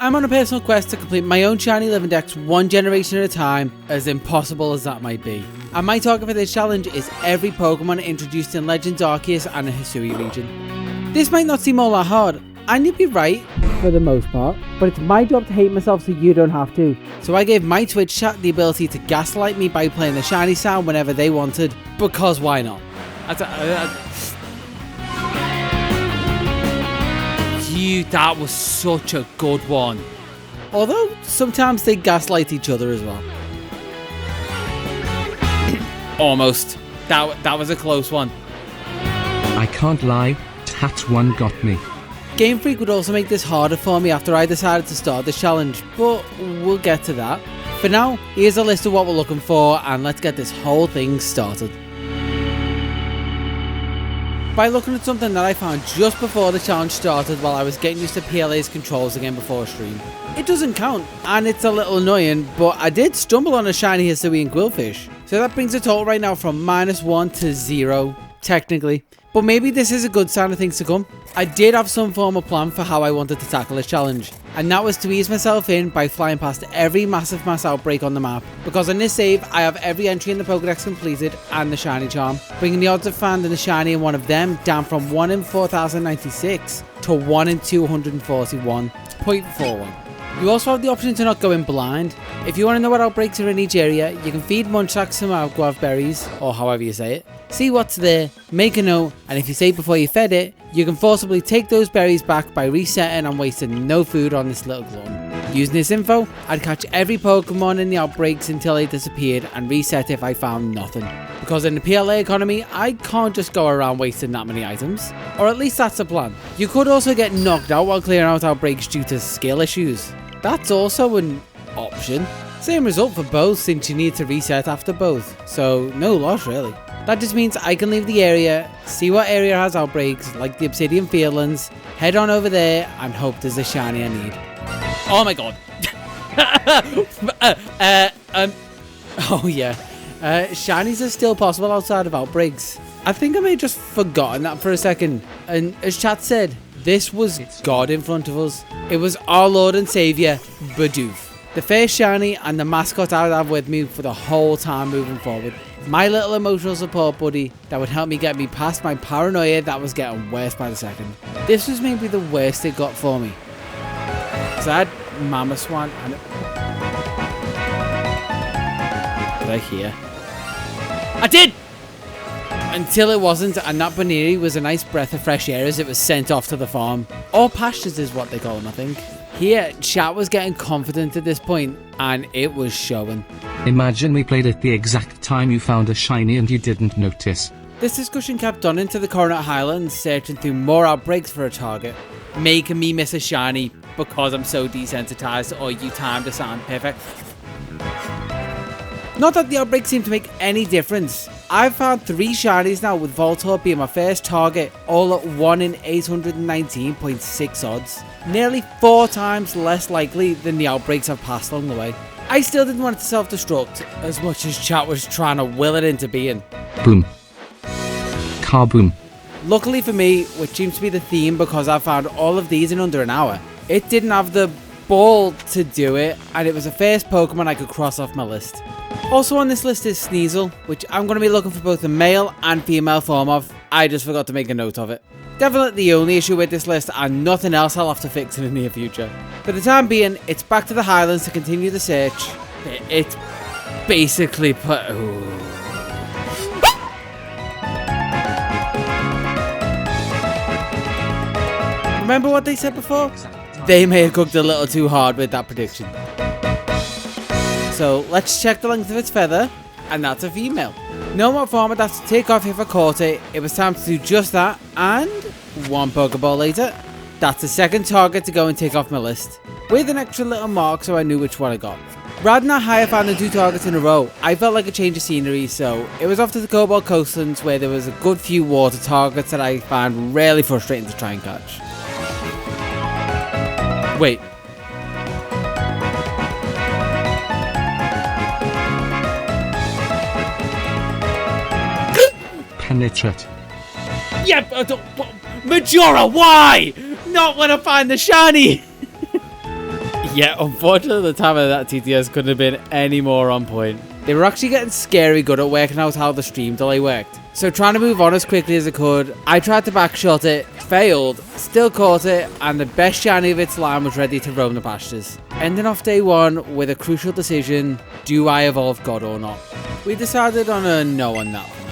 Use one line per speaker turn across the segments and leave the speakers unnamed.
I'm on a personal quest to complete my own shiny living dex one generation at a time, as impossible as that might be. And my target for this challenge is every Pokemon introduced in Legends Arceus and the Hisui region. This might not seem all that hard, and you'd be right, for the most part, but it's my job to hate myself so you don't have to. So I gave my Twitch chat the ability to gaslight me by playing the shiny sound whenever they wanted, because why not? That was such a good one. Although, sometimes they gaslight each other as well. Almost. That was a close one.
I can't lie, Tat 1 got me.
Game Freak would also make this harder for me after I decided to start the challenge, but we'll get to that. For now, here's a list of what we're looking for, and let's get this whole thing started. By looking at something that I found just before the challenge started while I was getting used to PLA's controls again before a stream. It doesn't count, and it's a little annoying, but I did stumble on a shiny Hisuian Quillfish. So that brings the total right now from -1 to 0, technically. But maybe this is a good sign of things to come. I did have some form of plan for how I wanted to tackle this challenge, and that was to ease myself in by flying past every massive mass outbreak on the map, because on this save I have every entry in the Pokedex completed and the shiny charm, bringing the odds of finding the shiny in one of them down from 1 in 4096 to 1 in 241.41. You also have the option to not go in blind. If you want to know what outbreaks are in each area, you can feed Munchlax some guava berries, or however you say it, see what's there, make a note, and if you save before you fed it, you can forcibly take those berries back by resetting and wasting no food on this little glutton. Using this info, I'd catch every Pokemon in the outbreaks until they disappeared and reset if I found nothing. Because in the PLA economy, I can't just go around wasting that many items. Or at least that's the plan. You could also get knocked out while clearing out outbreaks due to skill issues. That's also an option. Same result for both since you need to reset after both, so no loss really. That just means I can leave the area, see what area has outbreaks like the Obsidian Fieldlands, head on over there and hope there's a shiny I need. Oh my god. Oh yeah. Shinies are still possible outside of outbreaks. I think I may have just forgotten that for a second, and as chat said, this was God in front of us. It was our Lord and Saviour, Bidoof. The first shiny and the mascot I would have with me for the whole time moving forward. My little emotional support buddy that would help me get me past my paranoia that was getting worse by the second. This was maybe the worst it got for me. Because I had Mamoswine and... Did I hear? I did! Until it wasn't, and that Baniri was a nice breath of fresh air as it was sent off to the farm. Or pastures is what they call them, I think. Here, chat was getting confident at this point, and it was showing.
Imagine we played at the exact time you found a shiny and you didn't notice.
This discussion kept on into the Coronet Highlands, searching through more outbreaks for a target, making me miss a shiny because I'm so desensitized or you timed the sound perfect. Not that the outbreaks seem to make any difference. I've found 3 shinies now, with Voltorb being my first target, all at 1 in 819.6 odds. Nearly 4 times less likely than the outbreaks I've passed along the way. I still didn't want it to self-destruct, as much as chat was trying to will it into being.
Boom. Kaboom.
Luckily for me, which seems to be the theme because I found all of these in under an hour, it didn't have the ball to do it, and it was the first Pokemon I could cross off my list. Also on this list is Sneasel, which I'm going to be looking for both the male and female form of. I just forgot to make a note of it. Definitely the only issue with this list, and nothing else I'll have to fix in the near future. For the time being, it's back to the Highlands to continue the search. It's basically put... Remember what they said before? They may have cooked a little too hard with that prediction. So let's check the length of its feather, and that's a female. Knowing what form I'd have to take off if I caught it, it was time to do just that, and 1 Pokeball later, that's the second target to go and take off my list, with an extra little mark so I knew which one I got. Rather than how I found the 2 targets in a row, I felt like a change of scenery, so it was off to the Cobalt Coastlands where there was a good few water targets that I found really frustrating to try and catch. Wait.
Penetrate.
Yep, Majora, why? Not when I find the shiny! Yeah, unfortunately the time of that TTS couldn't have been any more on point. They were actually getting scary good at working out how the stream delay worked. So trying to move on as quickly as I could, I tried to backshot it, failed, still caught it, and the best shiny of its line was ready to roam the pastures. Ending off day 1 with a crucial decision, do I evolve God or not? We decided on a no on that for now.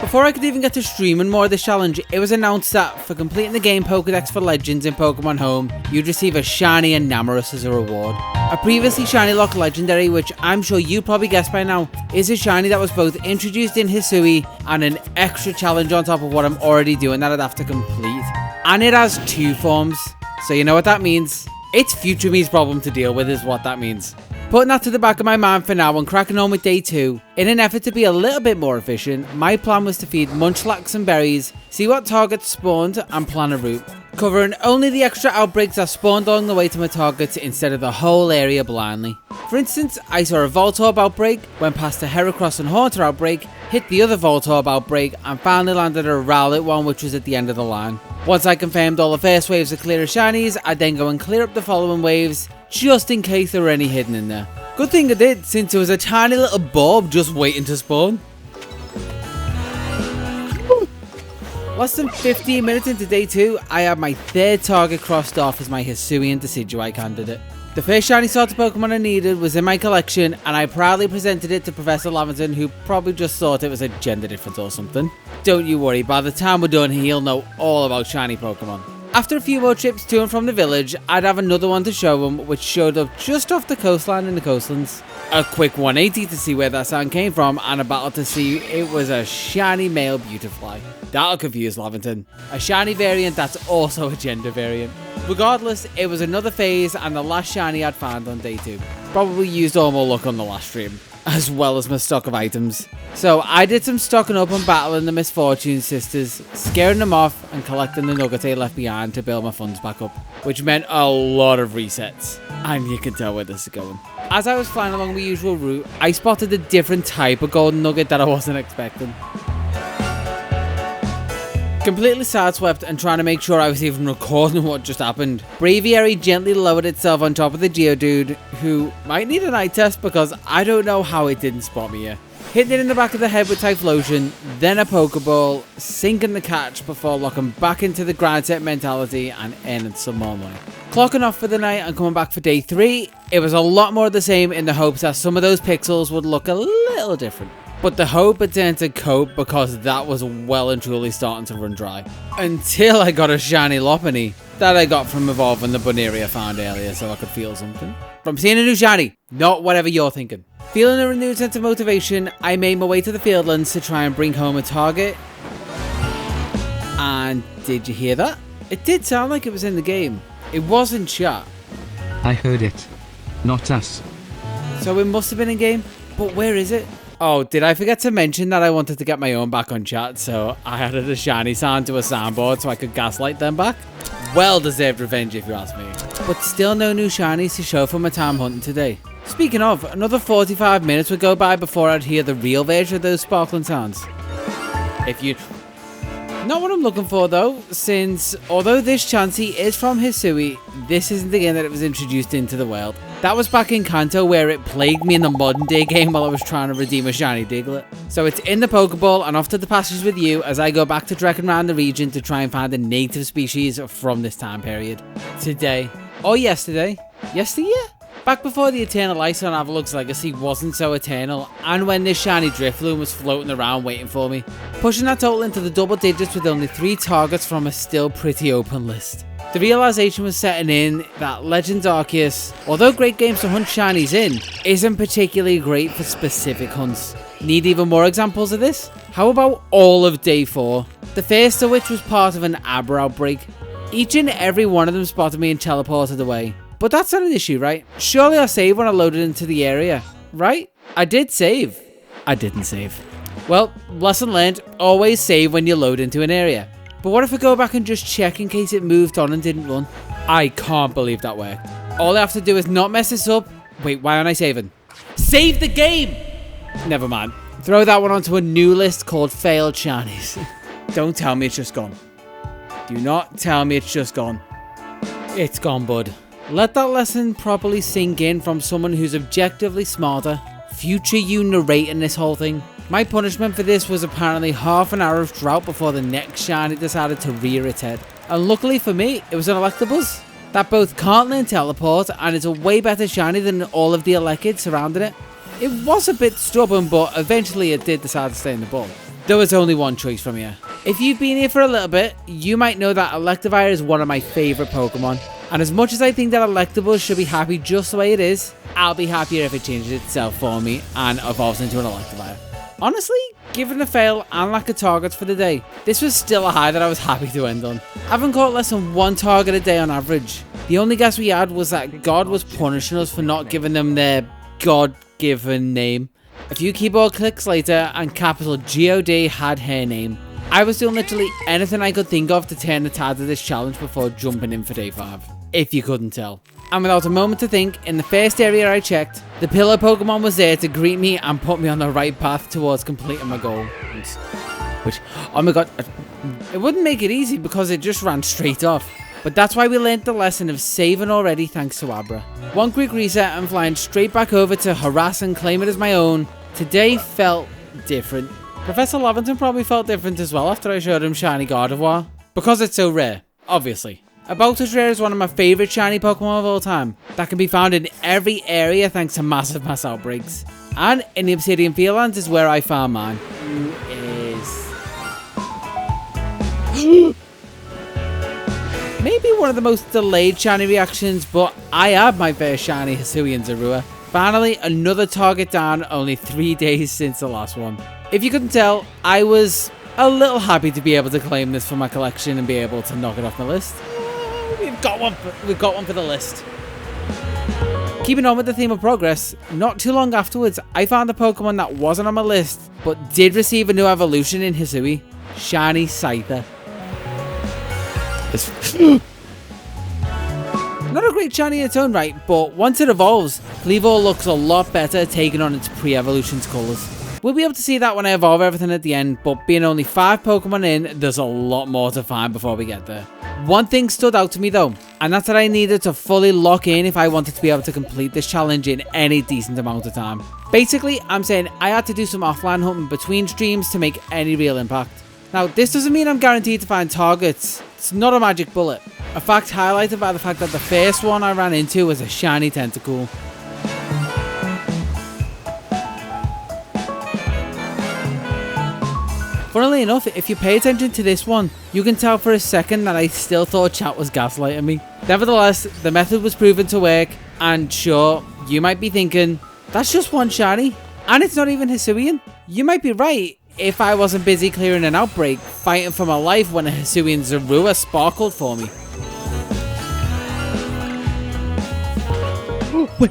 Before I could even get to streaming more of this challenge, it was announced that for completing the game Pokedex for Legends in Pokemon Home, you'd receive a shiny Enamorus as a reward. A previously shiny locked legendary, which I'm sure you probably guessed by now, is a shiny that was both introduced in Hisui and an extra challenge on top of what I'm already doing that I'd have to complete. And it has 2 forms, so you know what that means. It's future me's problem to deal with is what that means. Putting that to the back of my mind for now and cracking on with day 2, in an effort to be a little bit more efficient, my plan was to feed Munchlax and berries, see what targets spawned and plan a route, covering only the extra outbreaks that spawned along the way to my targets instead of the whole area blindly. For instance, I saw a Voltorb outbreak, went past a Heracross and Haunter outbreak, hit the other Voltorb outbreak and finally landed a Rowlet one which was at the end of the line. Once I confirmed all the first waves of clear shinies, I'd then go and clear up the following waves, just in case there were any hidden in there. Good thing I did, since it was a tiny little bulb just waiting to spawn. Less than 15 minutes into day 2, I had my 3rd target crossed off as my Hisuian Decidueye candidate. The first shiny starter Pokemon I needed was in my collection, and I proudly presented it to Professor Lavington, who probably just thought it was a gender difference or something. Don't you worry, by the time we're done, he'll know all about shiny Pokemon. After a few more trips to and from the village, I'd have another one to show him, which showed up just off the coastline in the coastlands. A quick 180 to see where that sound came from, and a battle to see it was a shiny male Beautifly. That'll confuse Lavington. A shiny variant that's also a gender variant. Regardless, it was another phase and the last shiny I'd found on day 2. Probably used all my luck on the last stream, as well as my stock of items. So I did some stocking up and battling the Misfortune sisters, scaring them off and collecting the nuggets they left behind to build my funds back up, which meant a lot of resets. And you can tell where this is going. As I was flying along the usual route, I spotted a different type of golden nugget that I wasn't expecting. Completely sideswept and trying to make sure I was even recording what just happened, Braviary gently lowered itself on top of the Geodude, who might need an eye test because I don't know how it didn't spot me here. Hitting it in the back of the head with Typhlosion, then a Pokeball, sinking the catch before locking back into the grind set mentality and earning some more money. Clocking off for the night and coming back for day 3, it was a lot more of the same in the hopes that some of those pixels would look a little different. But the hope had turned to cope because that was well and truly starting to run dry. Until I got a shiny Lopunny that I got from evolving the Buneary I found earlier so I could feel something. From seeing a new shiny, not whatever you're thinking. Feeling a renewed sense of motivation, I made my way to the Fieldlands to try and bring home a target. And did you hear that? It did sound like it was in the game. It was in chat.
I heard it. Not us.
So it must have been in game? But where is it? Oh, did I forget to mention that I wanted to get my own back on chat, so I added a shiny sound to a soundboard so I could gaslight them back? Well-deserved revenge if you ask me. But still no new shinies to show for my time hunting today. Speaking of, another 45 minutes would go by before I'd hear the real version of those sparkling sounds. If you... Not what I'm looking for though, since although this Chansey is from Hisui, this isn't the game that it was introduced into the world. That was back in Kanto where it plagued me in the modern day game while I was trying to redeem a shiny Diglett. So it's in the Pokeball and off to the pastures with you as I go back to trekking around the region to try and find a native species from this time period. Today, or yesterday, yesteryear? Back before the Eternal Ice on Avalug's Legacy wasn't so eternal, and when this shiny Drifloon was floating around waiting for me, pushing that total into the double digits with only 3 targets from a still pretty open list. The realization was setting in that Legends Arceus, although great games to hunt shinies in, isn't particularly great for specific hunts. Need even more examples of this? How about all of day 4? The first of which was part of an Abra outbreak. Each and every one of them spotted me and teleported away. But that's not an issue, right? Surely I saved when I loaded into the area, right? I did save. I didn't save. Well, lesson learned, always save when you load into an area. But what if I go back and just check in case it moved on and didn't run? I can't believe that worked. All I have to do is not mess this up. Wait, why aren't I saving? Save the game! Never mind. Throw that one onto a new list called Failed Shinies. Don't tell me it's just gone. Do not tell me it's just gone. It's gone, bud. Let that lesson properly sink in from someone who's objectively smarter. Future you narrating this whole thing. My punishment for this was apparently half an hour of drought before the next shiny decided to rear its head. And luckily for me, it was an Electabuzz that both can't learn teleport and is a way better shiny than all of the Elekid surrounding it. It was a bit stubborn, but eventually it did decide to stay in the ball. There was only one choice from here. If you've been here for a little bit, you might know that Electivire is one of my favourite Pokemon. And as much as I think that Electabuzz should be happy just the way it is, I'll be happier if it changes itself for me and evolves into an Electivire. Honestly, given the fail and lack of targets for the day, this was still a high that I was happy to end on. Having caught less than one target a day on average, the only guess we had was that God was punishing us for not giving them their God-given name. A few keyboard clicks later, and capital God had her name. I was doing literally anything I could think of to turn the tide of this challenge before jumping in for day 5, if you couldn't tell. And without a moment to think, in the first area I checked, the PLA Pokemon was there to greet me and put me on the right path towards completing my goal. Which, oh my god, it wouldn't make it easy because it just ran straight off. But that's why we learnt the lesson of saving already thanks to Abra. One quick reset and flying straight back over to harass and claim it as my own. Today felt different. Professor Lavington probably felt different as well after I showed him Shiny Gardevoir. Because it's so rare, obviously. About as rare as one of my favourite shiny Pokemon of all time, that can be found in every area thanks to massive mass outbreaks. And in the Obsidian Fieldlands is where I found mine. Who is... Maybe one of the most delayed shiny reactions, but I had my first shiny Hisuian Zorua. Finally, another target down, only 3 days since the last one. If you couldn't tell, I was a little happy to be able to claim this for my collection and be able to knock it off my list. We've got one for the list. Keeping on with the theme of progress, not too long afterwards, I found a Pokemon that wasn't on my list, but did receive a new evolution in Hisui, Shiny Scyther. Not a great shiny in its own right, but once it evolves, Kleavor looks a lot better taking on its pre-evolution's colours. We'll be able to see that when I evolve everything at the end, but being only 5 Pokemon in, there's a lot more to find before we get there. One thing stood out to me though, and that's that I needed to fully lock in if I wanted to be able to complete this challenge in any decent amount of time. Basically, I'm saying I had to do some offline hunting between streams to make any real impact. Now, this doesn't mean I'm guaranteed to find targets. It's not a magic bullet. A fact highlighted by the fact that the first one I ran into was a shiny Tentacool. Funnily enough, if you pay attention to this one, you can tell for a second that I still thought chat was gaslighting me. Nevertheless, the method was proven to work, and sure, you might be thinking, that's just one shiny, and it's not even Hisuian. You might be right if I wasn't busy clearing an outbreak, fighting for my life when a Hisuian Zorua sparkled for me. Wait.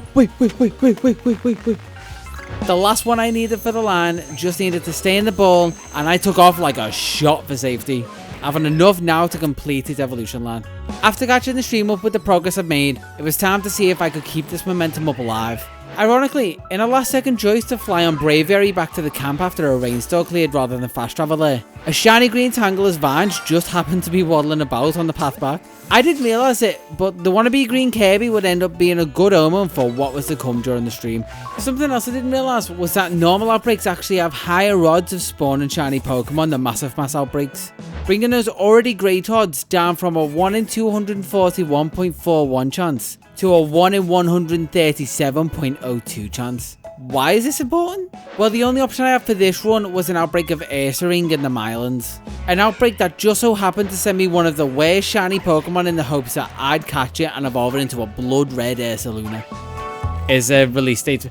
The last one I needed for the line just needed to stay in the ball, and I took off like a shot for safety, having enough now to complete its evolution line. After catching the stream up with the progress I've made, it was time to see if I could keep this momentum up alive. Ironically, in a last second choice to fly on Braviary back to the camp after a rainstorm cleared rather than fast travel there, a shiny green Tangela's Vines just happened to be waddling about on the path back. I didn't realise it, but the wannabe green Kirby would end up being a good omen for what was to come during the stream. Something else I didn't realise was that normal outbreaks actually have higher odds of spawning shiny Pokemon than massive mass outbreaks, bringing those already great odds down from a 1 in 241.41 chance to a 1 in 137.02 chance. Why is this important? Well, the only option I had for this run was an outbreak of Ursaring in the Mylands. An outbreak that just so happened to send me one of the worst shiny Pokemon in the hopes that I'd catch it and evolve it into a blood red Ursaluna. Is a release date.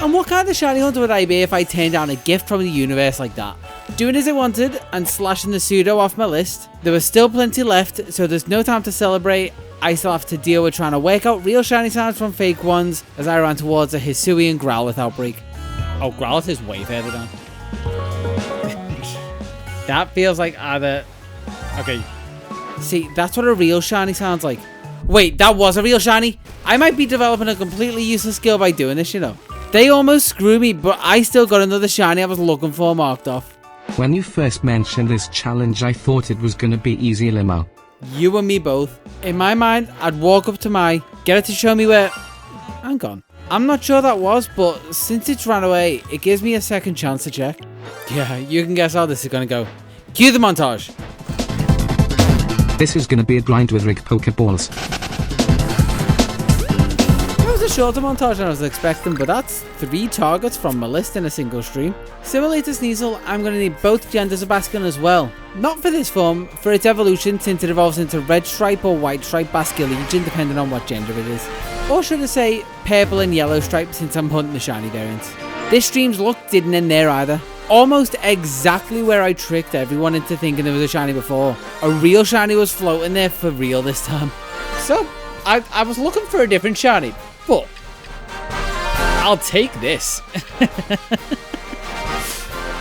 And what kind of shiny hunter would I be if I turned down a gift from the universe like that? Doing as I wanted and slashing the pseudo off my list, there was still plenty left, so there's no time to celebrate. I still have to deal with trying to work out real shiny sounds from fake ones as I ran towards a Hisuian Growlithe outbreak. Oh, Growlithe is way further down. That feels like either... Okay. See, that's what a real shiny sounds like. Wait, that was a real shiny? I might be developing a completely useless skill by doing this, you know. They almost screw me, but I still got another shiny I was looking for marked off.
When you first mentioned this challenge, I thought it was gonna be easy limo.
You and me both. In my mind, I'd walk up to Mai, get it to show me where... Hang on. I'm not sure that was, but since it's ran away, it gives me a second chance to check. Yeah, you can guess how this is going to go. Cue the montage.
This is gonna be a grind with rig Pokeballs.
That was a shorter montage than I was expecting, but that's 3 targets from my list in a single stream. Similarly to Sneasel, I'm going to need both genders of Basculin as well. Not for this form, for its evolution since it evolves into red stripe or white stripe Basculin, depending on what gender it is. Or should I say purple and yellow stripe since I'm hunting the shiny variants. This stream's luck didn't end there either. Almost exactly where I tricked everyone into thinking there was a shiny before. A real shiny was floating there for real this time. So, I was looking for a different shiny, but I'll take this.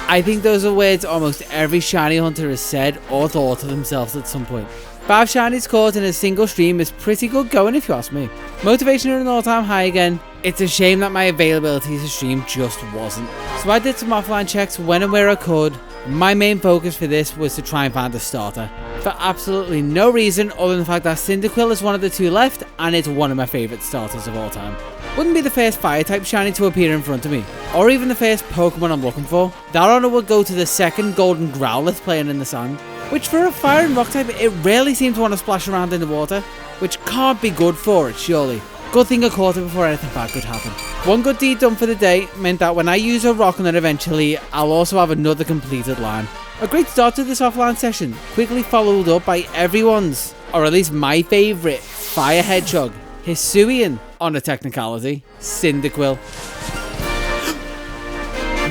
I think those are words almost every shiny hunter has said or thought to themselves at some point. 5 shinies caught in a single stream is pretty good going if you ask me. Motivation at an all-time high again. It's a shame that my availability to stream just wasn't. So I did some offline checks when and where I could. My main focus for this was to try and find a starter. For absolutely no reason other than the fact that Cyndaquil is one of the 2 left and it's one of my favourite starters of all time. Wouldn't be the first fire type shiny to appear in front of me, or even the first Pokemon I'm looking for. That honour would go to the second golden Growlithe playing in the sand, which for a fire and rock type it rarely seems to want to splash around in the water, which can't be good for it surely. Good thing I caught it before anything bad could happen. One good deed done for the day meant that when I use a rock on it eventually, I'll also have another completed line. A great start to this offline session, quickly followed up by everyone's, or at least my favourite, fire hedgehog, Hisuian, on a technicality, Cyndaquil.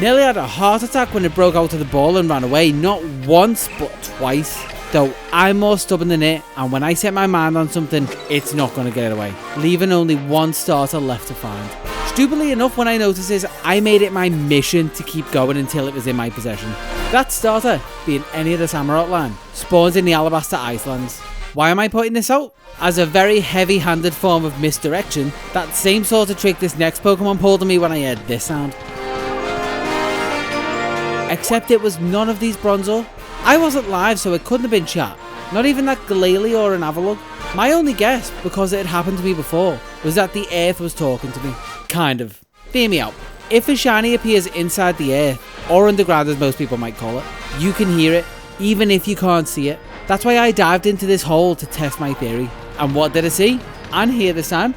Nearly had a heart attack when it broke out of the ball and ran away, not once but twice. Though I'm more stubborn than it, and when I set my mind on something, it's not going to get away, leaving only one starter left to find. Stupidly enough, when I noticed this, I made it my mission to keep going until it was in my possession. That starter, being any of the Samurott line, spawns in the Alabaster Icelands. Why am I pointing this out? As a very heavy-handed form of misdirection, that same sort of trick this next Pokemon pulled on me when I heard this sound. Except it was none of these Bronzor. I wasn't live, so it couldn't have been chat. Not even that Glalie or an Avalugg. My only guess, because it had happened to me before, was that the Earth was talking to me. Kind of. Hear me out. If a shiny appears inside the Earth, or underground as most people might call it, you can hear it, even if you can't see it. That's why I dived into this hole to test my theory. And what did I see? And hear this time?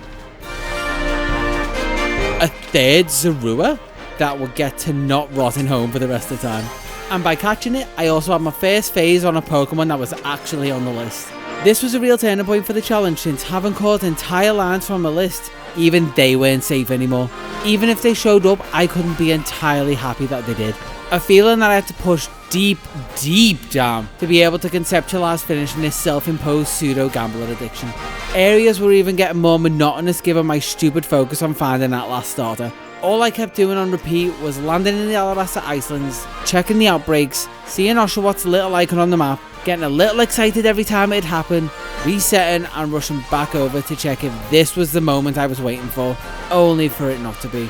A third Zorua that will get to not rotting home for the rest of the time. And by catching it, I also had my first phase on a Pokemon that was actually on the list. This was a real turning point for the challenge since having caught entire lines from a list, even they weren't safe anymore. Even if they showed up, I couldn't be entirely happy that they did. A feeling that I had to push deep, deep down to be able to conceptualize finishing this self-imposed pseudo-gambler addiction. Areas were even getting more monotonous given my stupid focus on finding that last starter. All I kept doing on repeat was landing in the Alabaster Icelands, checking the outbreaks, seeing Oshawott's little icon on the map, getting a little excited every time it happened, resetting and rushing back over to check if this was the moment I was waiting for, only for it not to be.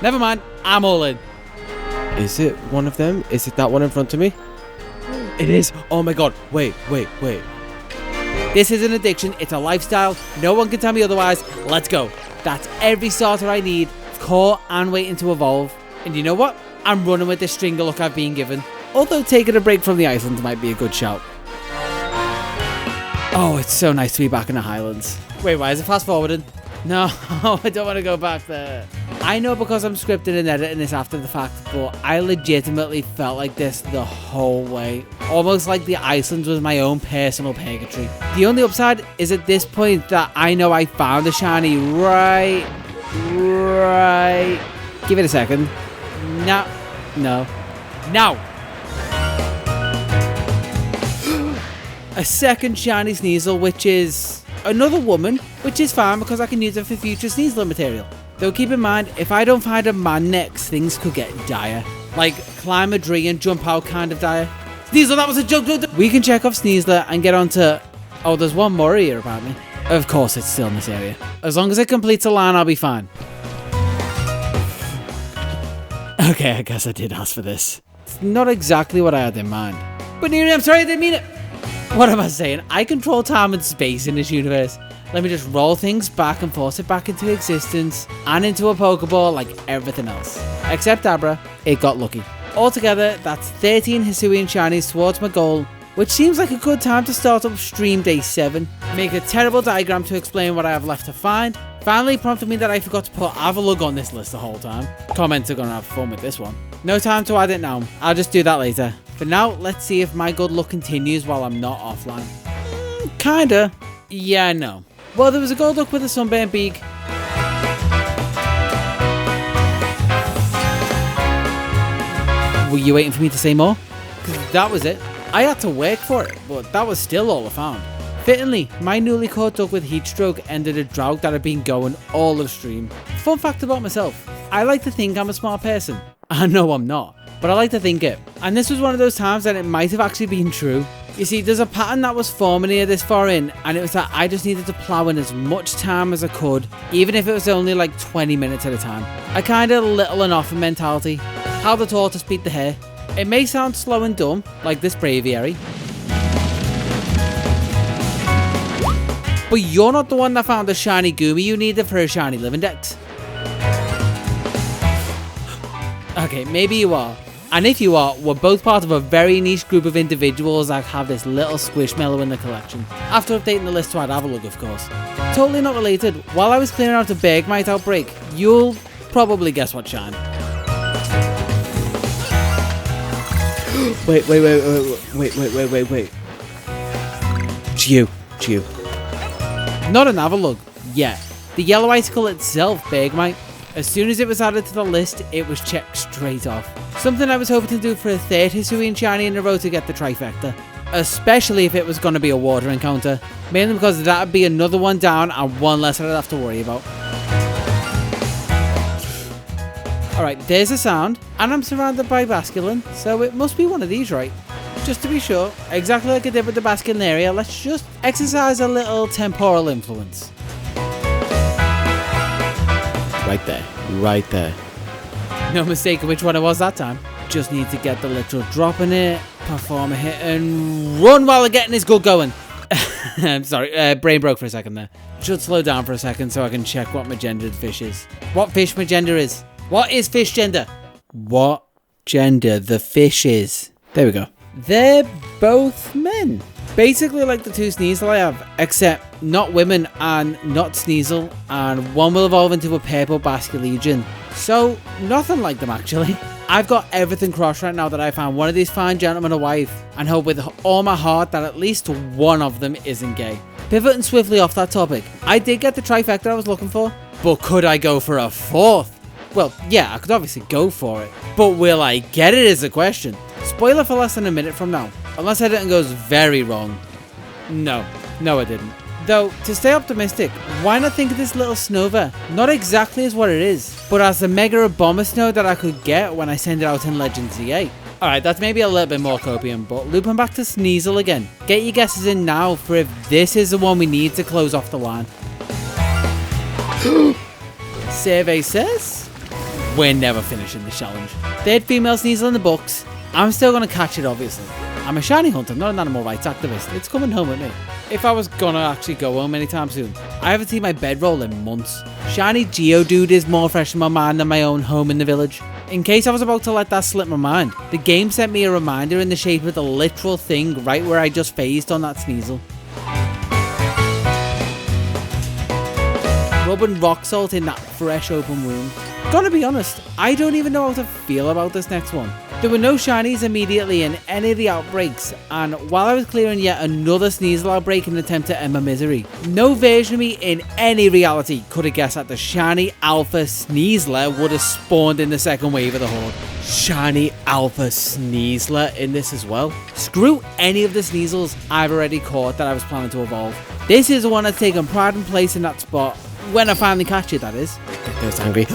Never mind, I'm all in.
Is it one of them? Is it that one in front of me? It is! Oh my god, wait.
This is an addiction, it's a lifestyle, no one can tell me otherwise, let's go. That's every starter I need, caught and waiting to evolve. And you know what? I'm running with this string of luck I've been given. Although taking a break from the Icelands might be a good shout. Oh, it's so nice to be back in the Highlands. Wait, why is it fast forwarding? No, I don't want to go back there. I know because I'm scripting and editing this after the fact, but I legitimately felt like this the whole way. Almost like the Icelands was my own personal purgatory. The only upside is at this point that I know I found a shiny right. Give it a second. No. A second shiny Sneasel, which is another woman, which is fine because I can use it for future Sneasler material. Though keep in mind, if I don't find a man next, things could get dire. Like climb a tree and jump out kind of dire. Sneasler, that was a joke! We can check off Sneasler and get on to... Oh, there's one more here apparently. Of course it's still in this area. As long as it completes a line, I'll be fine. Okay, I guess I did ask for this. It's not exactly what I had in mind. But Neri, I'm sorry, I didn't mean it! What am I saying? I control time and space in this universe. Let me just roll things back and force it back into existence and into a Pokeball like everything else. Except Abra, it got lucky. Altogether, that's 13 Hisuian shinies towards my goal, which seems like a good time to start up stream day 7. Make a terrible diagram to explain what I have left to find. Finally prompted me that I forgot to put Avalugg on this list the whole time. Comments are gonna have fun with this one. No time to add it now, I'll just do that later. For now, let's see if my good luck continues while I'm not offline. Kinda. Yeah, no. Well, there was a Golduck with a sunburnt beak. Were you waiting for me to say more? Because that was it. I had to work for it, but that was still all I found. Fittingly, my newly caught duck with Heatstroke ended a drought that had been going all of stream. Fun fact about myself, I like to think I'm a smart person. I know I'm not, but I like to think it. And this was one of those times that it might have actually been true. You see, there's a pattern that was forming here this far in, and it was that I just needed to plow in as much time as I could, even if it was only like 20 minutes at a time. A kinda little and often mentality. How the tortoise beat the hare. It may sound slow and dumb, like this braviary, but you're not the one that found the shiny Goomy you needed for a shiny LIving Dex. Okay, maybe you are. And if you are, we're both part of a very niche group of individuals that have this little Squishmallow in the collection. After updating the list to add Avalugg, of course. Totally not related, while I was clearing out a Bergmite outbreak, you'll probably guess what shine.
Wait. Chew.
Not an Avalugg, yet. The yellow icicle itself, Bergmite. As soon as it was added to the list, it was checked straight off. Something I was hoping to do for a 3rd Hisuian shiny in a row to get the trifecta. Especially if it was going to be a water encounter. Mainly because that would be another one down and one less I'd have to worry about. Alright, there's a sound, and I'm surrounded by Basculin, so it must be one of these, right? Just to be sure, exactly like I did with the Basculin area, let's just exercise a little temporal influence.
Right there.
No mistake which one it was that time. Just need to get the literal drop in it, perform a hit, and run while the getting is good going. I'm sorry, brain broke for a second there. Should slow down for a second so I can check what my gendered fish is. What fish my gender is. What is fish gender? What gender the fish is. There we go. They're both men. Basically like the 2 Sneasel I have, except not women and not Sneasel, and one will evolve into a purple Basculin. So, nothing like them actually. I've got everything crossed right now that I found one of these fine gentlemen a wife, and hope with all my heart that at least one of them isn't gay. Pivoting swiftly off that topic, I did get the trifecta I was looking for, but could I go for a 4th? Well, yeah, I could obviously go for it, but will I get it is the question. Spoiler for less than a minute from now, unless editing goes very wrong. No, I didn't. Though, to stay optimistic, why not think of this little Snova, not exactly as what it is, but as the mega bomber snow that I could get when I send it out in Legends ZA. Alright, that's maybe a little bit more copium, but looping back to Sneasel again. Get your guesses in now for if this is the one we need to close off the line. Survey says we're never finishing the challenge. 3rd female Sneasel in the books. I'm still going to catch it, obviously. I'm a shiny hunter, not an animal rights activist. It's coming home with me. If I was gonna actually go home anytime soon, I haven't seen my bedroll in months. Shiny Geodude is more fresh in my mind than my own home in the village. In case I was about to let that slip my mind, the game sent me a reminder in the shape of the literal thing right where I just phased on that Sneasel. Rubbing rock salt in that fresh open wound. Gotta be honest, I don't even know how to feel about this next one. There were no shinies immediately in any of the outbreaks, and while I was clearing yet another Sneasel outbreak in an attempt to end my misery, no version of me in any reality could have guessed that the shiny Alpha Sneasler would have spawned in the second wave of the horde. Shiny Alpha Sneasler in this as well? Screw any of the Sneasels I've already caught that I was planning to evolve. This is the one that's taken pride and place in that spot, when I finally catch it, that is.
That's angry.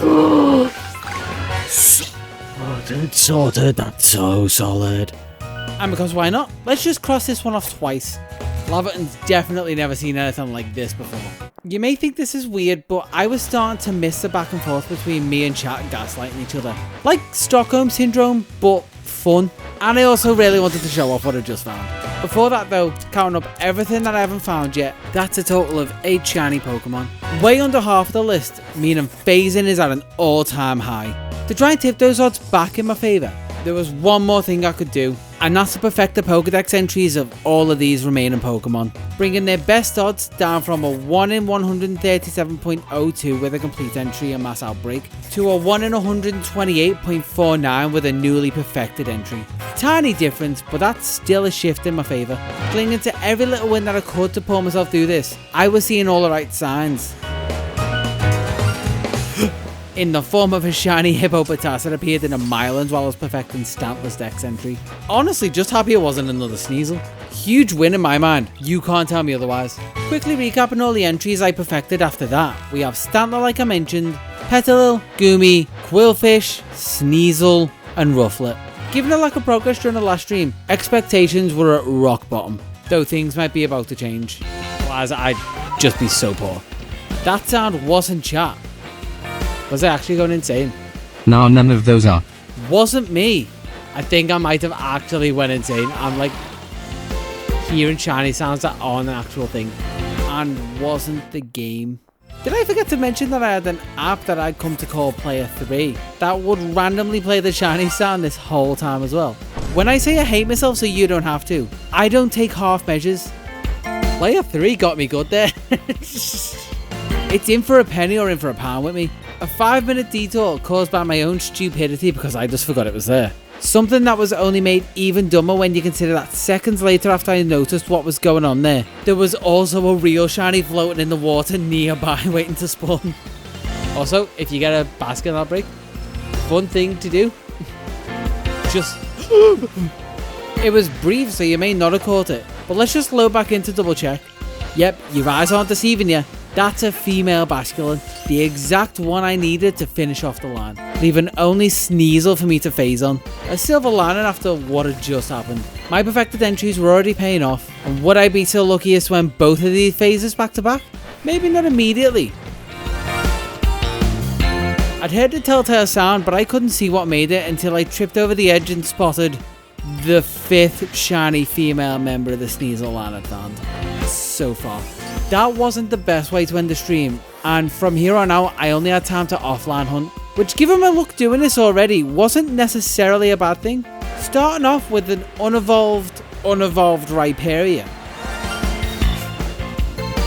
Sorted, that's so solid.
And because why not? Let's just cross this one off twice. Laverton's definitely never seen anything like this before. You may think this is weird, but I was starting to miss the back and forth between me and chat gaslighting each other. Like Stockholm Syndrome, but fun. And I also really wanted to show off what I just found. Before that though, counting up everything that I haven't found yet, that's a total of 8 shiny Pokemon. Way under half of the list, meaning phasing is at an all-time high. To try and tip those odds back in my favour, there was one more thing I could do, and that's to perfect the Pokedex entries of all of these remaining Pokemon, bringing their best odds down from a 1 in 137.02 with a complete entry and mass outbreak, to a 1 in 128.49 with a newly perfected entry. Tiny difference, but that's still a shift in my favour. Clinging to every little win that I could to pull myself through this, I was seeing all the right signs. In the form of a shiny Hippopotas that appeared in a Myland while I was perfecting Stantless Dex entry. Honestly, just happy it wasn't another Sneasel. Huge win in my mind, you can't tell me otherwise. Quickly recapping all the entries I perfected after that, we have Stantler like I mentioned, Petalil, Goomy, Quillfish, Sneasel, and Rufflet. Given the lack of progress during the last stream, expectations were at rock bottom, though things might be about to change. Otherwise, I'd just be so poor. That sound wasn't chat. Was I actually going insane?
Now none of those are.
Wasn't me. I think I might have actually went insane. I'm like hearing shiny sounds that aren't an actual thing. And wasn't the game. Did I forget to mention that I had an app that I'd come to call Player 3 that would randomly play the shiny sound this whole time as well? When I say I hate myself so you don't have to, I don't take half measures. Player 3 got me good there. It's in for a penny or in for a pound with me. A 5-minute detour caused by my own stupidity because I just forgot it was there. Something that was only made even dumber when you consider that seconds later after I noticed what was going on there was also a real shiny floating in the water nearby waiting to spawn. Also, if you get a Basculin outbreak, fun thing to do. Just... It was brief so you may not have caught it, but let's just load back in to double check. Yep, your eyes aren't deceiving you. That's a female Basculin, the exact one I needed to finish off the line, leaving only Sneasel for me to phase on. A silver lining after what had just happened. My perfected entries were already paying off, and would I be so lucky to win both of these phases back to back? Maybe not immediately. I'd heard the telltale sound, but I couldn't see what made it until I tripped over the edge and spotted the 5th shiny female member of the Sneasel line I'd found so far. That wasn't the best way to end the stream, and from here on out I only had time to offline hunt, which given my luck doing this already wasn't necessarily a bad thing. Starting off with an unevolved Rhyperior.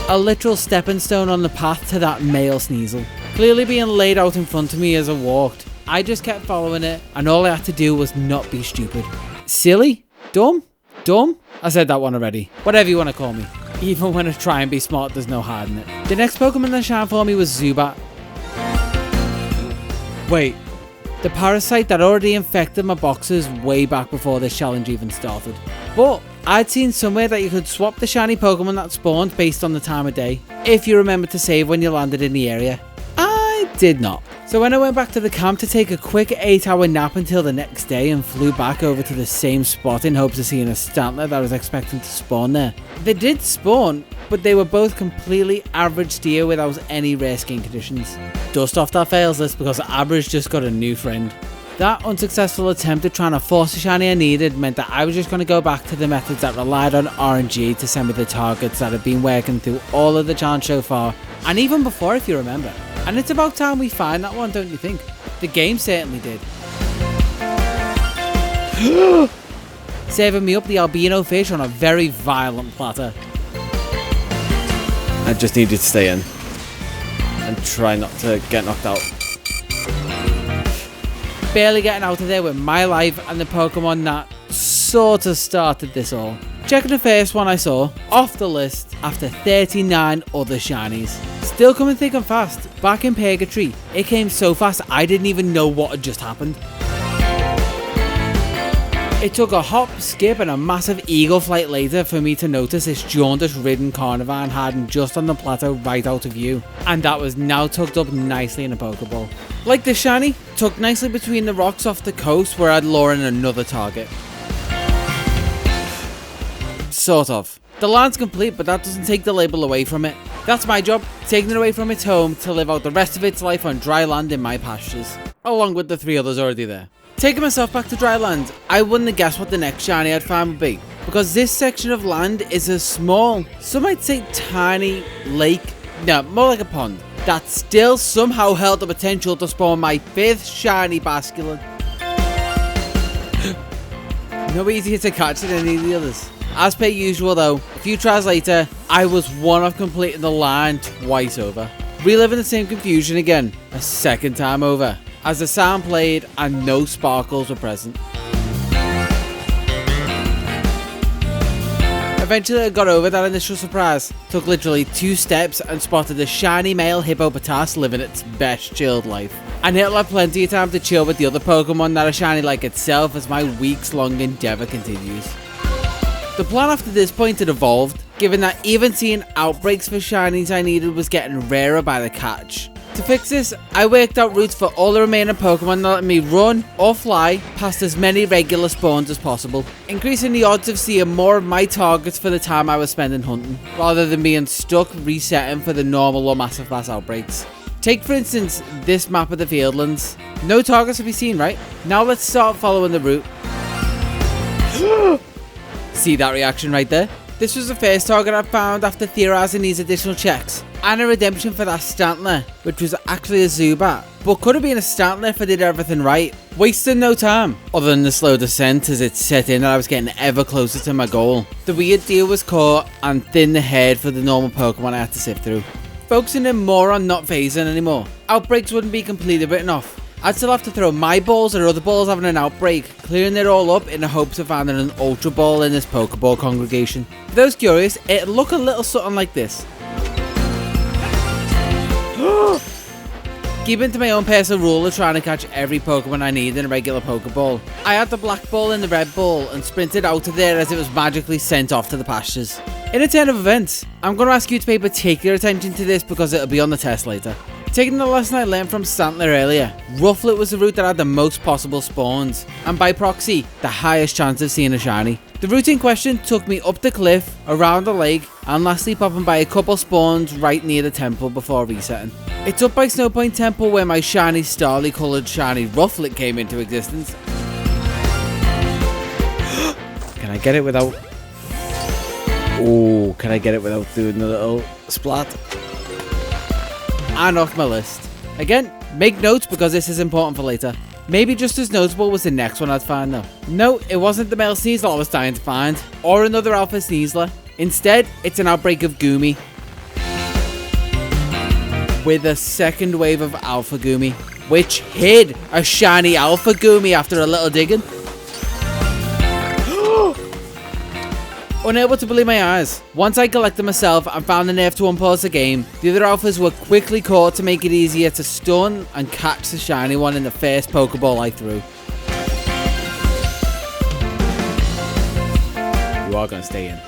A literal stepping stone on the path to that male Sneasel, clearly being laid out in front of me as I walked. I just kept following it, and all I had to do was not be stupid. Silly? Dumb? Dumb? I said that one already. Whatever you want to call me. Even when I try and be smart, there's no hiding it. The next Pokemon that shined for me was Zubat. Wait, the parasite that already infected my boxes way back before this challenge even started. But I'd seen somewhere that you could swap the shiny Pokemon that spawned based on the time of day, if you remember to save when you landed in the area. I did not. So when I went back to the camp to take a quick 8-hour nap until the next day and flew back over to the same spot in hopes of seeing a Stantler that I was expecting to spawn there. They did spawn, but they were both completely average tier without any rare skin conditions. Dust off that fails list because average just got a new friend. That unsuccessful attempt at trying to force the shiny I needed meant that I was just going to go back to the methods that relied on RNG to send me the targets that have been working through all of the challenge so far, and even before if you remember. And it's about time we find that one, don't you think? The game certainly did. Serving me up the albino fish on a very violent platter.
I just need you to stay in and try not to get knocked out.
Barely getting out of there with my life and the Pokemon that sort of started this all. Checking the first one I saw, off the list after 39 other shinies. Still coming thick and fast. Back in Purgatory, it came so fast I didn't even know what had just happened. It took a hop, skip and a massive eagle flight later for me to notice this jaundice-ridden Carnivine hiding just on the plateau right out of view, and that was now tucked up nicely in a Pokeball. Like the shiny, tucked nicely between the rocks off the coast where I'd lure in another target. Sort of. The land's complete, but that doesn't take the label away from it. That's my job, taking it away from its home to live out the rest of its life on dry land in my pastures, along with the 3 others already there. Taking myself back to dry land, I wouldn't have guessed what the next shiny I'd find would be, because this section of land is a small, some might say tiny lake, no, more like a pond, that still somehow held the potential to spawn my 5th shiny Basculin. No easier to catch than any of the others. As per usual though, a few tries later, I was one of completing the line twice over. Reliving the same confusion again, a second time over, as the sound played and no sparkles were present. Eventually I got over that initial surprise, took literally 2 steps and spotted a shiny male Hippopotas living its best chilled life. And it'll have plenty of time to chill with the other Pokemon that are shiny like itself as my weeks long endeavour continues. The plan after this point had evolved, given that even seeing outbreaks for shinies I needed was getting rarer by the catch. To fix this, I worked out routes for all the remaining Pokemon that let me run or fly past as many regular spawns as possible, increasing the odds of seeing more of my targets for the time I was spending hunting, rather than being stuck resetting for the normal or massive mass outbreaks. Take for instance this map of the Fieldlands. No targets to be seen, right? Now let's start following the route. See that reaction right there? This was the first target I found after theorising these additional checks, and a redemption for that Stantler, which was actually a Zubat, but could have been a Stantler if I did everything right, wasting no time, other than the slow descent as it set in that I was getting ever closer to my goal. The weird deal was caught and thinned the herd for the normal Pokemon I had to sift through. Focusing in more on not phasing anymore, outbreaks wouldn't be completely written off. I'd still have to throw my balls or other balls having an outbreak, clearing it all up in the hopes of finding an Ultra Ball in this Pokeball congregation. For those curious, it'd look a little something like this. Keeping to my own personal rule of trying to catch every Pokemon I need in a regular Pokeball, I had the black ball in the red ball and sprinted out of there as it was magically sent off to the pastures. In a turn of events, I'm going to ask you to pay particular attention to this because it'll be on the test later. Taking the lesson I learned from Stantler earlier, Rufflet was the route that had the most possible spawns, and by proxy, the highest chance of seeing a shiny. The route in question took me up the cliff, around the lake, and lastly popping by a couple spawns right near the temple before resetting. It's up by Snowpoint Temple where my shiny starly coloured shiny Rufflet came into existence. Can I get it without... Oh, can I get it without doing the little splat? And off my list. Again, make notes because this is important for later. Maybe just as notable was the next one I'd find though. No, it wasn't the male Sneasel I was dying to find, or another alpha Sneasler. Instead, it's an outbreak of Goomy, with a second wave of alpha Goomy, which hid a shiny alpha Goomy after a little digging. Unable to believe my eyes. Once I collected myself and found the nerve to unpause the game, the other alphas were quickly caught to make it easier to stun and catch the shiny one in the first Pokeball I threw. You are going to stay in.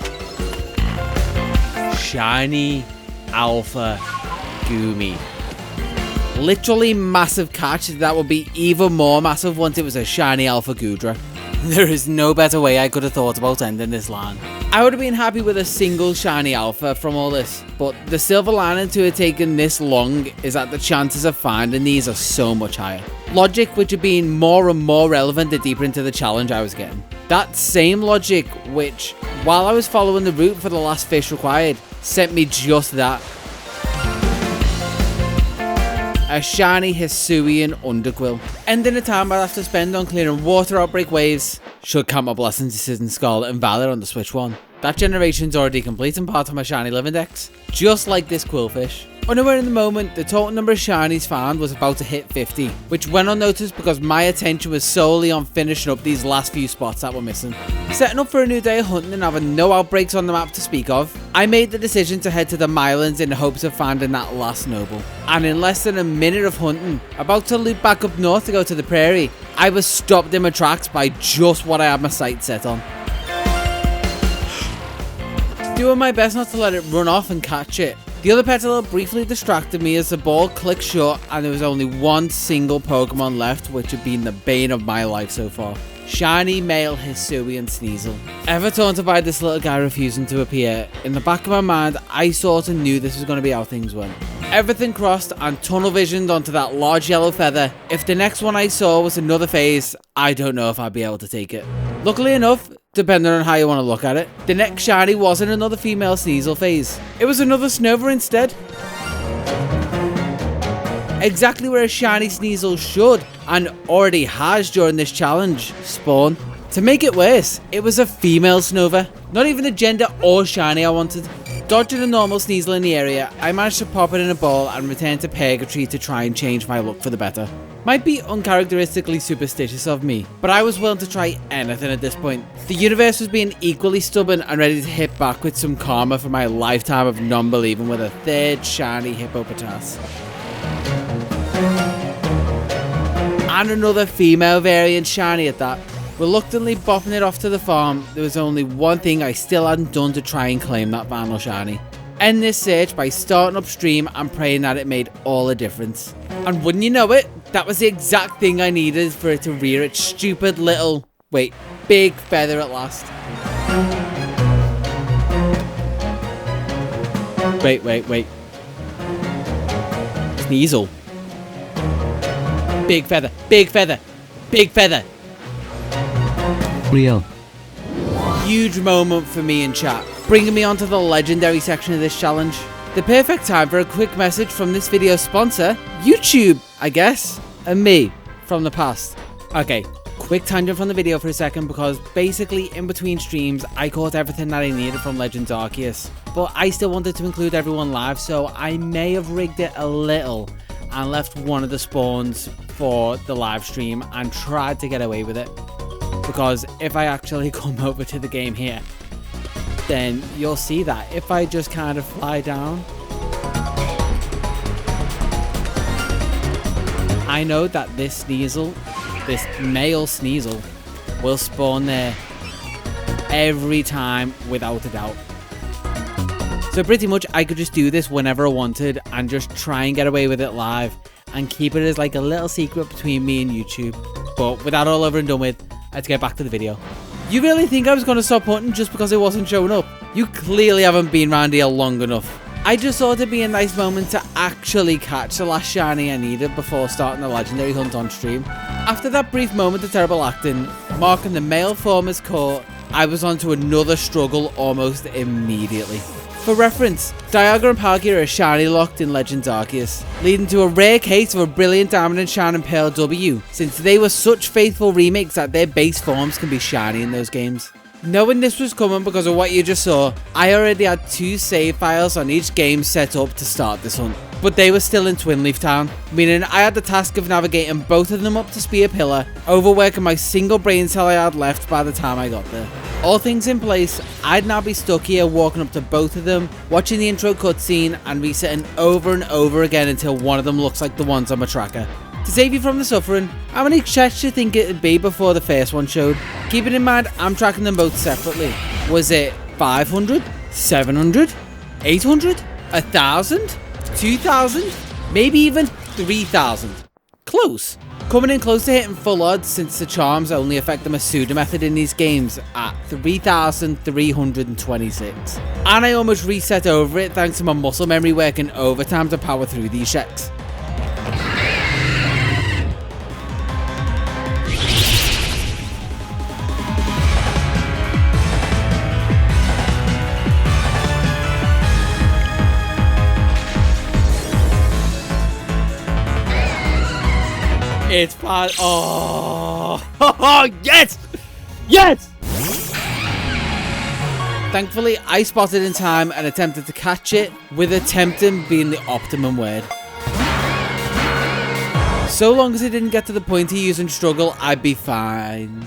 Shiny Alpha Goomy. Literally massive catch that would be even more massive once it was a shiny Alpha Goodra. There is no better way I could have thought about ending this line. I would have been happy with a single shiny alpha from all this, but the silver lining to it taking this long is that the chances of finding these are so much higher. Logic which had been more and more relevant the deeper into the challenge I was getting. That same logic which, while I was following the route for the last fish required, sent me just that. A shiny Hisuian Underquill. Ending the time I'd have to spend on clearing water outbreak waves should count my blessings decision Scarlet and Violet on the Switch 1. That generation's already complete and part of my shiny living dex, just like this Quillfish. Unaware in the moment, the total number of shinies found was about to hit 50, which went unnoticed because my attention was solely on finishing up these last few spots that were missing. Setting up for a new day of hunting and having no outbreaks on the map to speak of, I made the decision to head to the Mylands in the hopes of finding that last noble. And in less than a minute of hunting, about to loop back up north to go to the prairie, I was stopped in my tracks by just what I had my sights set on. Doing my best not to let it run off and catch it. The other petal briefly distracted me as the ball clicked shut and there was only one single Pokemon left, which had been the bane of my life so far. Shiny male Hisuian Sneasel. Ever taunted by this little guy refusing to appear, in the back of my mind I sort of knew this was going to be how things went. everything crossed and tunnel visioned onto that large yellow feather. If the next one I saw was another phase, I don't know if I'd be able to take it. Luckily enough, depending on how you want to look at it, the next shiny wasn't another female Sneasel phase. It was another Snover instead. Exactly where a shiny Sneasel should, and already has during this challenge, spawn. To make it worse, it was a female Snover. Not even the gender or shiny I wanted. Dodging a normal Sneasel in the area, I managed to pop it in a ball and return to Purgatory to try and change my look for the better. Might be uncharacteristically superstitious of me, but I was willing to try anything at this point. The universe was being equally stubborn and ready to hit back with some karma for my lifetime of non-believing with a third shiny Hippopotas. And another female variant shiny at that. Reluctantly bopping it off to the farm, there was only one thing I still hadn't done to try and claim that final shiny. End this search by starting upstream and praying that it made all the difference. And wouldn't you know it, that was the exact thing I needed for it to rear its stupid little, big feather at last. Wait. Sneasel. Big feather, big feather, big feather.
Real.
Huge moment for me in chat, bringing me onto the legendary section of this challenge. The perfect time for a quick message from this video's sponsor, YouTube, I guess, and me, from the past. Okay, quick tangent from the video for a second, because basically in between streams, I caught everything that I needed from Legends Arceus, but I still wanted to include everyone live, so I may have rigged it a little and left one of the spawns for the live stream and tried to get away with it. Because if I actually come over to the game here, then you'll see that if I just kind of fly down, I know that this Sneasel, this male Sneasel, will spawn there every time without a doubt. So pretty much I could just do this whenever I wanted and just try and get away with it live and keep it as like a little secret between me and YouTube. But with that all over and done with, let's get back to the video. You really think I was going to stop hunting just because it wasn't showing up? You clearly haven't been around here long enough. I just thought it'd be a nice moment to actually catch the last shiny I needed before starting the legendary hunt on stream. After that brief moment of terrible acting, marking the male form as caught, I was on to another struggle almost immediately. For reference, Dialga and Palkia are shiny locked in Legends Arceus, leading to a rare case of a brilliant Diamond and Shine and Pearl W, since they were such faithful remakes that their base forms can be shiny in those games. Knowing this was coming because of what you just saw, I already had 2 save files on each game set up to start this hunt, but they were still in Twin Leaf Town, meaning I had the task of navigating both of them up to Spear Pillar, overworking my single brain cell I had left by the time I got there. All things in place, I'd now be stuck here walking up to both of them, watching the intro cutscene and resetting over and over again until one of them looks like the ones on my tracker. To save you from the suffering, how many checks do you think it'd be before the first one showed? Keeping in mind, I'm tracking them both separately. Was it 500? 700? 800? 1,000? 2,000? Maybe even 3,000? Close. Coming in close to hitting full odds since the charms only affect the Masuda method in these games at 3,326. And I almost reset over it thanks to my muscle memory working overtime to power through these checks. It's fast. Oh, yes! Yes! Thankfully, I spotted in time and attempted to catch it, with attempting being the optimum word. So long as it didn't get to the point of using struggle, I'd be fine.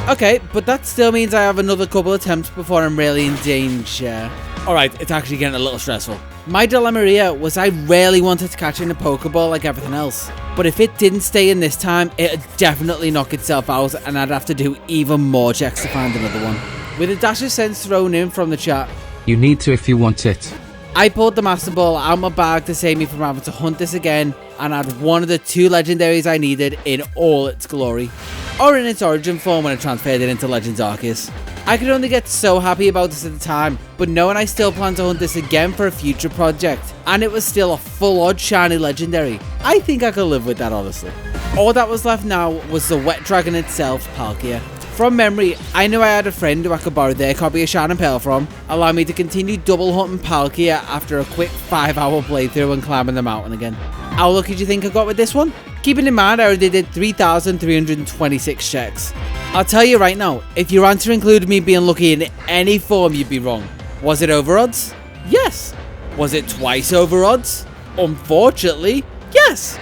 Okay, but that still means I have another couple attempts before I'm really in danger. Alright, it's actually getting a little stressful. My dilemma here was I rarely wanted to catch it in a Pokeball like everything else. But if it didn't stay in this time, it'd definitely knock itself out and I'd have to do even more checks to find another one. With a dash of sense thrown in from the chat,
You need to if you want it.
I pulled the Master Ball out of my bag to save me from having to hunt this again and had one of the 2 legendaries I needed in all its glory. Or in its origin form when I transferred it into Legends Arceus. I could only get so happy about this at the time, but knowing I still plan to hunt this again for a future project, and it was still a full odd shiny legendary, I think I could live with that honestly. All that was left now was the wet dragon itself, Palkia. From memory, I knew I had a friend who I could borrow their copy of Shine and Pearl from, allow me to continue double hunting Palkia after a quick 5-hour playthrough and climbing the mountain again. How lucky do you think I got with this one? Keeping in mind I already did 3,326 checks. I'll tell you right now, if your answer included me being lucky in any form, you'd be wrong. Was it over odds? Yes. Was it twice over odds? Unfortunately, yes.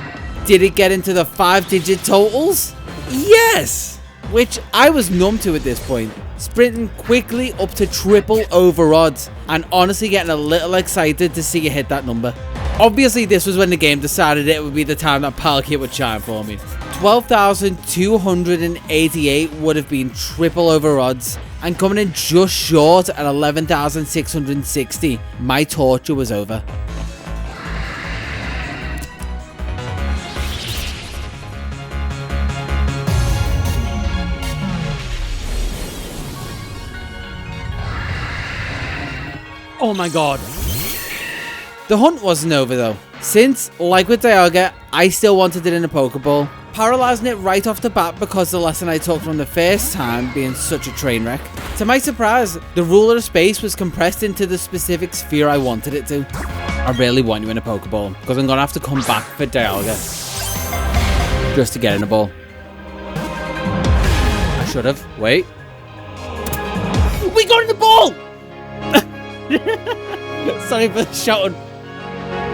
Did it get into the 5-digit totals? Yes. Which I was numb to at this point, sprinting quickly up to triple over odds and honestly getting a little excited to see it hit that number. Obviously this was when the game decided it would be the time that Palkia would shine for me. 12,288 would have been triple over odds, and coming in just short at 11,660, my torture was over. Oh my god. The hunt wasn't over though, since, like with Dialga, I still wanted it in a Pokeball, paralysing it right off the bat because the lesson I took from the first time being such a train wreck. To my surprise, the ruler of space was compressed into the specific sphere I wanted it to. I really want you in a Pokeball, because I'm going to have to come back for Dialga, just to get in a ball. I should have. Wait. We got in the ball! Sorry for shouting.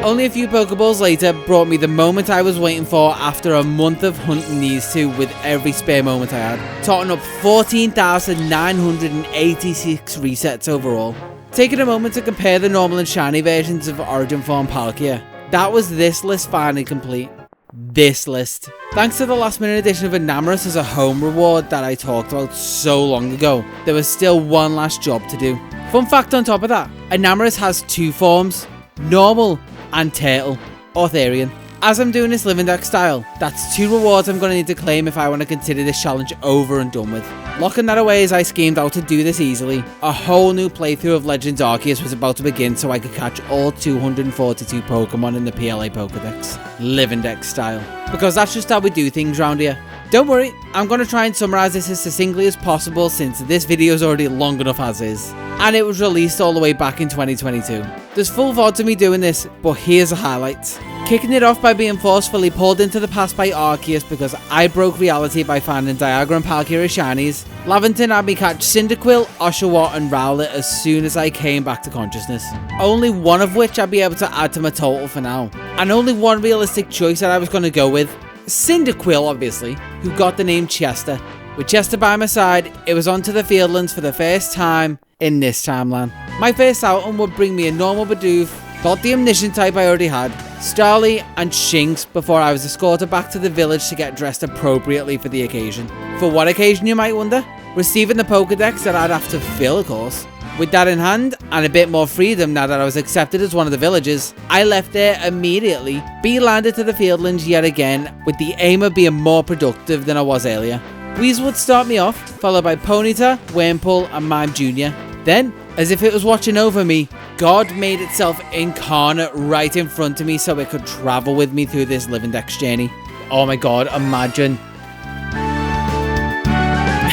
Only a few Pokeballs later brought me the moment I was waiting for after a month of hunting these two with every spare moment I had, totting up 14,986 resets overall. Taking a moment to compare the normal and shiny versions of Origin Form Palkia, that was this list finally complete. This list. Thanks to the last minute addition of Enamorus as a home reward that I talked about so long ago, there was still one last job to do. Fun fact on top of that, Enamorus has 2 forms, normal and turtle, or Therian. As I'm doing this living deck style, that's 2 rewards I'm going to need to claim if I want to consider this challenge over and done with. Locking that away as I schemed out to do this easily, a whole new playthrough of Legends Arceus was about to begin so I could catch all 242 Pokemon in the PLA Pokedex, living deck style. Because that's just how we do things around here. Don't worry, I'm going to try and summarise this as succinctly as possible since this video is already long enough as is. And it was released all the way back in 2022. There's full VODs of me doing this, but here's the highlights. Kicking it off by being forcefully pulled into the past by Arceus because I broke reality by finding Dialga and Palkia as shinies. Laventon had me catch Cyndaquil, Oshawott and Rowlet as soon as I came back to consciousness. Only one of which I'd be able to add to my total for now. And only one realistic choice that I was going to go with. Cyndaquil, obviously, who got the name Chester. With Chester by my side, it was onto the Fieldlands for the first time in this timeline. My first outing would bring me a normal Bidoof, got the Omniscient type I already had, Starly and Shinx before I was escorted back to the village to get dressed appropriately for the occasion. For what occasion you might wonder? Receiving the Pokedex that I'd have to fill, of course. With that in hand, and a bit more freedom now that I was accepted as one of the villagers, I left there immediately, beelined to the Fieldlands yet again, with the aim of being more productive than I was earlier. Weasel would start me off, followed by Ponyta, Wurmple and Mime Jr. Then, as if it was watching over me, God made itself incarnate right in front of me so it could travel with me through this living dex journey. Oh my god, imagine.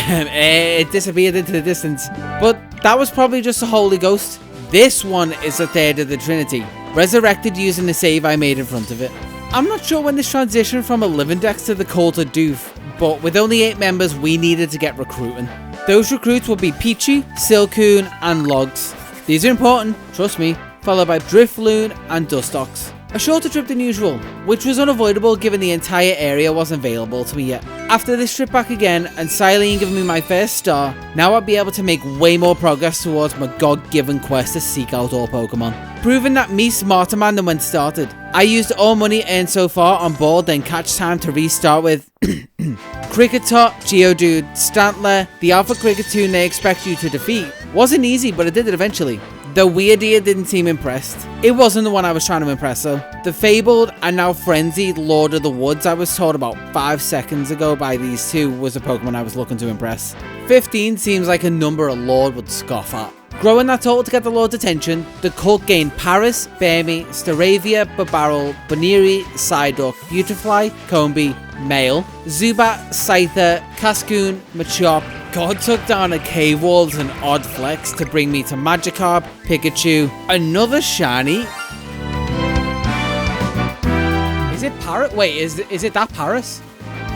It disappeared into the distance. But that was probably just a Holy Ghost. This one is the third of the Trinity, resurrected using the save I made in front of it. I'm not sure when this transitioned from a living dex to the Cult of Doof, but with only 8 members we needed to get recruiting. Those recruits will be Pichu, Silcoon and Logs. These are important, trust me, followed by Drifloon and Dustox. A shorter trip than usual, which was unavoidable given the entire area wasn't available to me yet. After this trip back again and Silene giving me my first star, now I'd be able to make way more progress towards my god-given quest to seek out all Pokemon. Proving that me smarter man than when started. I used all money earned so far on board, then catch time to restart with Kricketot, Geodude, Stantler, the Alpha Kricketune they expect you to defeat. Wasn't easy, but I did it eventually. The weirdier didn't seem impressed. It wasn't the one I was trying to impress though. The fabled and now frenzied Lord of the Woods I was told about 5 seconds ago by these two was the Pokemon I was looking to impress. 15 seems like a number a Lord would scoff at. Growing that total to get the Lord's attention, the cult gained Paris, Fermi, Staravia, Babarrel, Boniri, Psyduck, Beautifly, Combi, Male, Zubat, Scyther, Cascoon, Machop. God took down a Cave Walls and Odd Flex to bring me to Magikarp, Pikachu, another shiny. Is it Parrot? Wait, is it that Paris?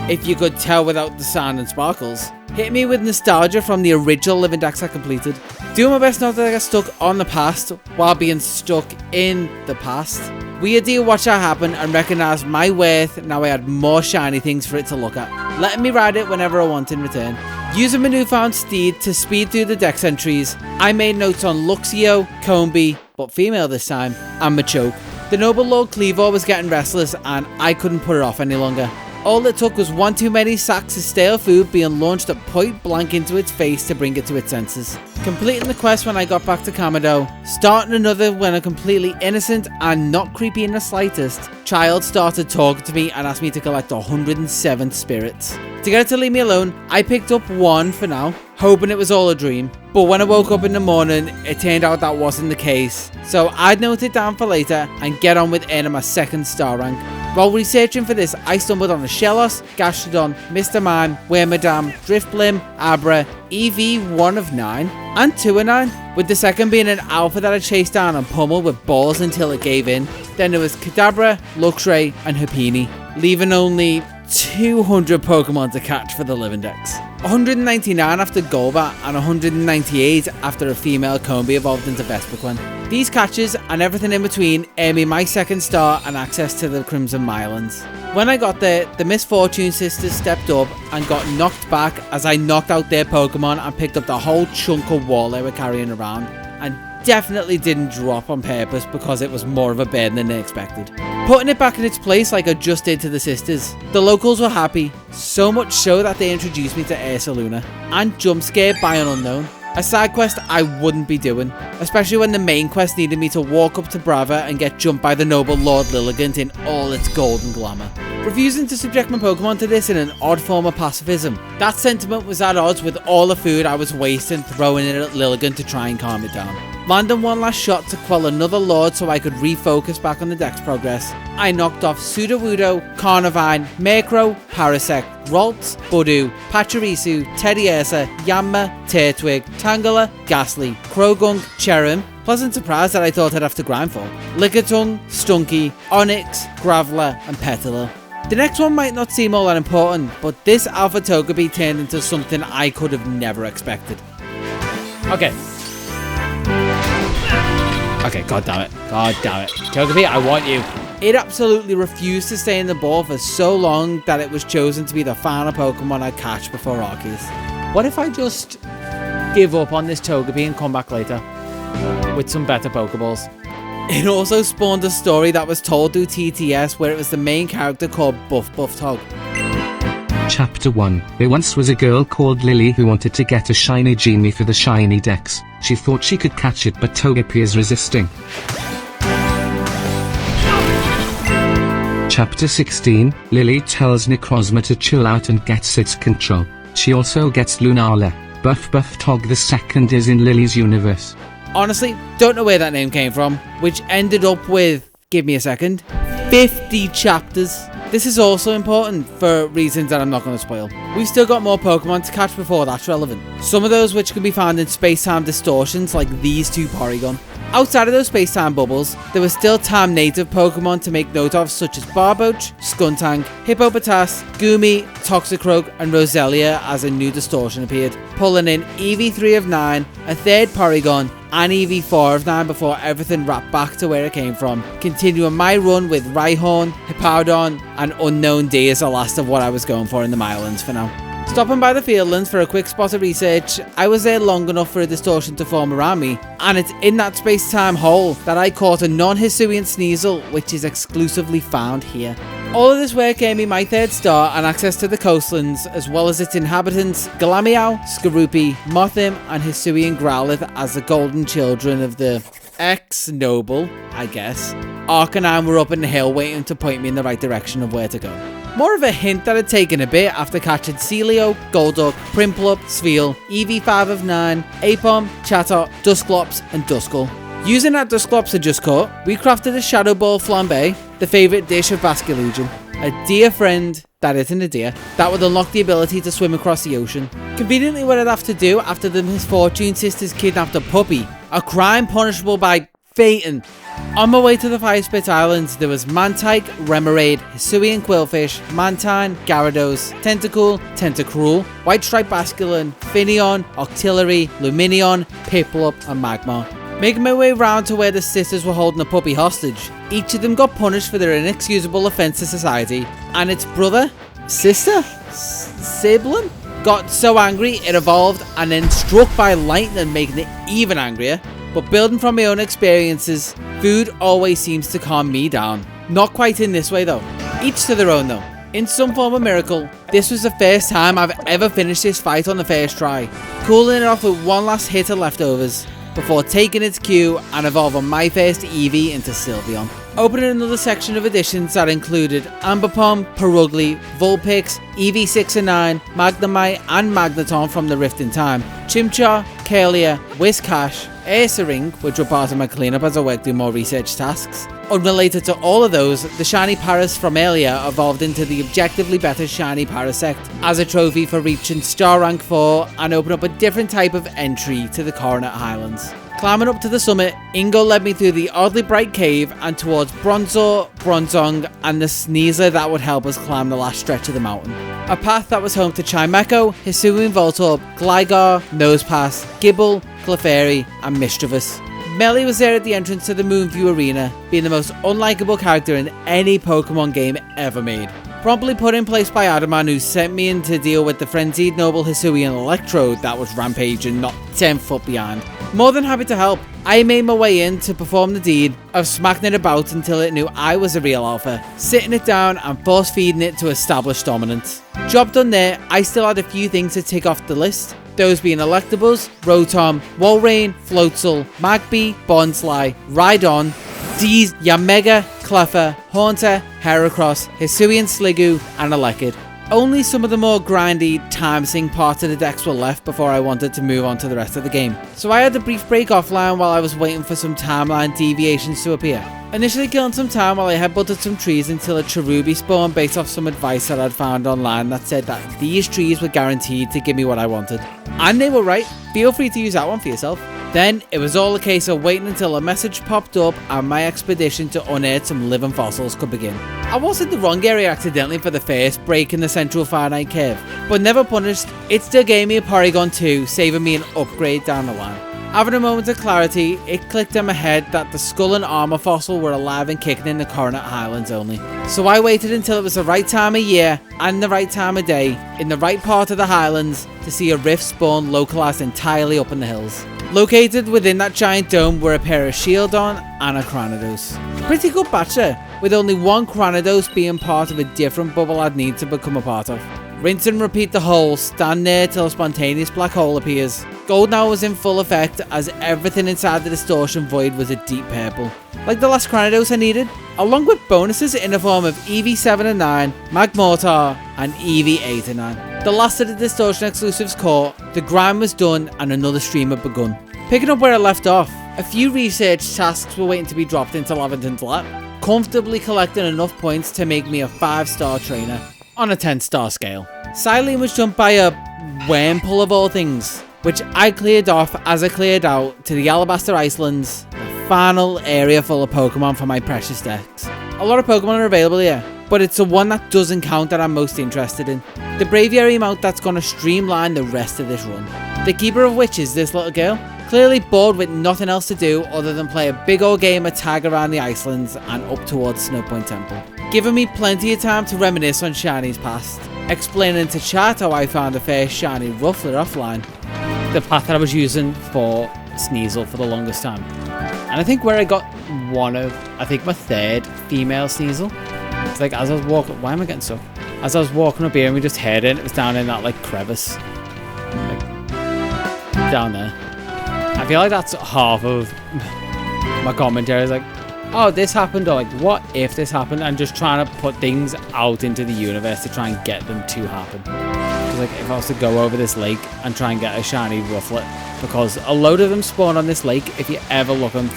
If you could tell without the sound and sparkles. Hit me with nostalgia from the original Living Dex I completed. Doing my best not to get stuck on the past while being stuck in the past. Weird to watch that happen and recognise my worth now I had more shiny things for it to look at. Letting me ride it whenever I want in return. Using my newfound steed to speed through the Dex entries, I made notes on Luxio, Combi, but female this time, and Machoke. The noble Lord Kleavor was getting restless and I couldn't put it off any longer. All it took was one too many sacks of stale food being launched at point blank into its face to bring it to its senses. Completing the quest when I got back to Kamado, starting another when a completely innocent and not creepy in the slightest child started talking to me and asked me to collect 107 spirits. To get it to leave me alone, I picked up one for now, hoping it was all a dream. But when I woke up in the morning, it turned out that wasn't the case. So I'd note it down for later and get on with earning my 2nd star rank. While researching for this, I stumbled on a Shellos, Gastrodon, Mr. Mime, Wormadam, Driftblim, Abra, EV 1 of 9, and 2 of 9, with the second being an alpha that I chased down and pummeled with balls until it gave in. Then there was Kadabra, Luxray, and Happiny, leaving only 200 Pokemon to catch for the Living Dex. 199 after Golbat and 198 after a female Combi evolved into Vespiquen. These catches and everything in between earned me my 2nd star and access to the Crimson Mylands. When I got there, the Misfortune sisters stepped up and got knocked back as I knocked out their Pokemon and picked up the whole chunk of wall they were carrying around, and definitely didn't drop on purpose because it was more of a burden than they expected. Putting it back in its place like I just did to the sisters. The locals were happy, so much so that they introduced me to Ursaluna and jump scared by an unknown. A side quest I wouldn't be doing, especially when the main quest needed me to walk up to Brava and get jumped by the noble Lord Lilligant in all its golden glamour. Refusing to subject my Pokemon to this in an odd form of pacifism. That sentiment was at odds with all the food I was wasting throwing it at Lilligant to try and calm it down. Landing one last shot to quell another Lord so I could refocus back on the Dex progress, I knocked off Sudowoodo, Carnivine, Murkrow, Parasect, Ralts, Budu, Pachirisu, Teddiursa, Yanma, Turtwig, Tangela, Ghastly, Krogunk, Cherim. Pleasant surprise that I thought I'd have to grind for. Lickitung, Stunky, Onyx, Graveler, and Petala. The next one might not seem all that important, but this Alpha Togepi turned into something I could have never expected. Okay, god damn it. God damn it. Togepi, I want you. It absolutely refused to stay in the ball for so long that it was chosen to be the final Pokemon I catch before Arceus. What if I just give up on this Togepi and come back later with some better Pokeballs? It also spawned a story that was told through TTS where it was the main character called BuffBuffTog.
Chapter 1. There once was a girl called Lily who wanted to get a shiny genie for the shiny Dex. She thought she could catch it, but Togepi is resisting. Chapter 16. Lily tells Necrozma to chill out and gets its control. She also gets Lunala. BuffBuffTog the second is in Lily's universe.
Honestly, don't know where that name came from, which ended up with, give me a second, 50 chapters. This is also important for reasons that I'm not going to spoil. We've still got more Pokemon to catch before that's relevant. Some of those which can be found in space-time distortions like these two Porygon. Outside of those space-time bubbles, there were still time-native Pokemon to make note of such as Barboach, Skuntank, Hippopotas, Goomy, Toxicroak and Roselia as a new distortion appeared, pulling in EV3 of 9, a third Porygon and EV4 of 9 before everything wrapped back to where it came from, continuing my run with Rhyhorn, Hippowdon and Unknown D as the last of what I was going for in the Mylands for now. Stopping by the Fieldlands for a quick spot of research, I was there long enough for a distortion to form around me, and it's in that space-time hole that I caught a non-Hisuian Sneasel, which is exclusively found here. All of this work gave me my 3rd star and access to the coastlands, as well as its inhabitants Glameow, Skorupi, Mothim, and Hisuian Growlithe as the golden children of the ex-noble, I guess. Arcanine were up in the hill waiting to point me in the right direction of where to go. More of a hint that had taken a bit after catching Celio, Golduck, Prinplup, Sveal, EV5 of 9, Apom, Chatot, Dusclops, and Duskull. Using that Dusclops I just caught, we crafted a Shadow Ball Flambe, the favourite dish of Basculin, a dear friend that isn't a deer, that would unlock the ability to swim across the ocean. Conveniently what I'd have to do after the Misfortune Sisters kidnapped a puppy, a crime punishable by Phaeton. On my way to the Fire Spit Islands, there was Mantike, Remoraid, Hisuian Quillfish, Mantine, Gyarados, Tentacool, Tentacruel, White Stripe Basculin, Finneon, Octillery, Luminion, Piplup, and Magmar. Making my way round to where the sisters were holding a puppy hostage, each of them got punished for their inexcusable offence to society, and its brother, sister, sibling, got so angry it evolved and then struck by lightning, making it even angrier. But building from my own experiences, food always seems to calm me down. Not quite in this way though. Each to their own though. In some form of miracle, this was the first time I've ever finished this fight on the first try, cooling it off with one last hit of leftovers, before taking its cue and evolving my first Eevee into Sylveon. Opening another section of additions that included Ambipom, Perugly, Vulpix, EV6 and 9, Magnemite and Magneton from the Rift in Time, Chimchar, Kalia, Whiscash, Ursaring, which were part of my cleanup as I worked through more research tasks. Unrelated to all of those, the Shiny Paras from earlier evolved into the objectively better Shiny Parasect as a trophy for reaching Star Rank 4 and open up a different type of entry to the Coronet Highlands. Climbing up to the summit, Ingo led me through the oddly bright cave and towards Bronzor, Bronzong, and the Sneasler that would help us climb the last stretch of the mountain. A path that was home to Chimecho, Hisuian Voltorb, Gligar, Nosepass, Gibble, Clefairy, and Mischievous. Melly was there at the entrance to the Moonview Arena, being the most unlikable character in any Pokemon game ever made. Promptly put in place by Adaman, who sent me in to deal with the frenzied noble Hisuian Electrode that was rampaging not 10 foot behind. More than happy to help, I made my way in to perform the deed of smacking it about until it knew I was a real alpha, sitting it down and force feeding it to establish dominance. Job done there, I still had a few things to tick off the list, those being Electables, Rotom, Walrein, Floatzel, Magby, Bonsly, Rhydon, Deez, Yamega, Cleffa, Haunter, Heracross, Hisuian Sliggoo, and Elekid. Only some of the more grindy, time-sink parts of the decks were left before I wanted to move on to the rest of the game. So I had a brief break offline while I was waiting for some timeline deviations to appear. Initially killing some time while I headbutted some trees until a Cherubi spawned based off some advice that I'd found online that said that these trees were guaranteed to give me what I wanted. And they were right, feel free to use that one for yourself. Then, it was all a case of waiting until a message popped up and my expedition to unearth some living fossils could begin. I was in the wrong area accidentally for the first break in the central finite curve, but never punished, it still gave me a Porygon 2, saving me an upgrade down the line. Having a moment of clarity, it clicked in my head that the skull and armor fossil were alive and kicking in the Coronet Highlands only. So I waited until it was the right time of year and the right time of day, in the right part of the Highlands, to see a rift spawn localized entirely up in the hills. Located within that giant dome were a pair of Shieldon and a Cranidos. Pretty good batch there, with only one Cranidos being part of a different bubble I'd need to become a part of. Rinse and repeat the whole, stand there till a spontaneous black hole appears. Gold now was in full effect as everything inside the distortion void was a deep purple. Like the last Cranidos I needed, along with bonuses in the form of EV7 and 9, Magmortar, and EV8 and 9. The last of the distortion exclusives caught, the grind was done and another stream had begun. Picking up where I left off, a few research tasks were waiting to be dropped into Laventon's lap, comfortably collecting enough points to make me a 5-star trainer, on a 10-star scale. Silene was jumped by a Wurmple of all things, which I cleared off as I cleared out to the Alabaster Icelands, the final area full of Pokemon for my precious Dex. A lot of Pokemon are available here, but it's the one that doesn't count that I'm most interested in. The Braviary mount that's going to streamline the rest of this run. The keeper of which is this little girl, clearly bored with nothing else to do other than play a big old game of tag around the Icelands and up towards Snowpoint Temple. Giving me plenty of time to reminisce on Shiny's past, explaining to chat how I found the first Shiny Ruffler offline, the path that I was using for Sneasel for the longest time, and I think where I got my third female Sneasel. It's like as I was walking, why am I getting stuck? As I was walking up here and we just heard it, it was down in that like crevice. Like, down there. I feel like that's half of my commentary. Is like, oh, this happened, or like, what if this happened? And just trying to put things out into the universe to try and get them to happen. Because like, if I was to go over this lake and try and get a shiny Rufflet, because a load of them spawn on this lake, if you're ever looking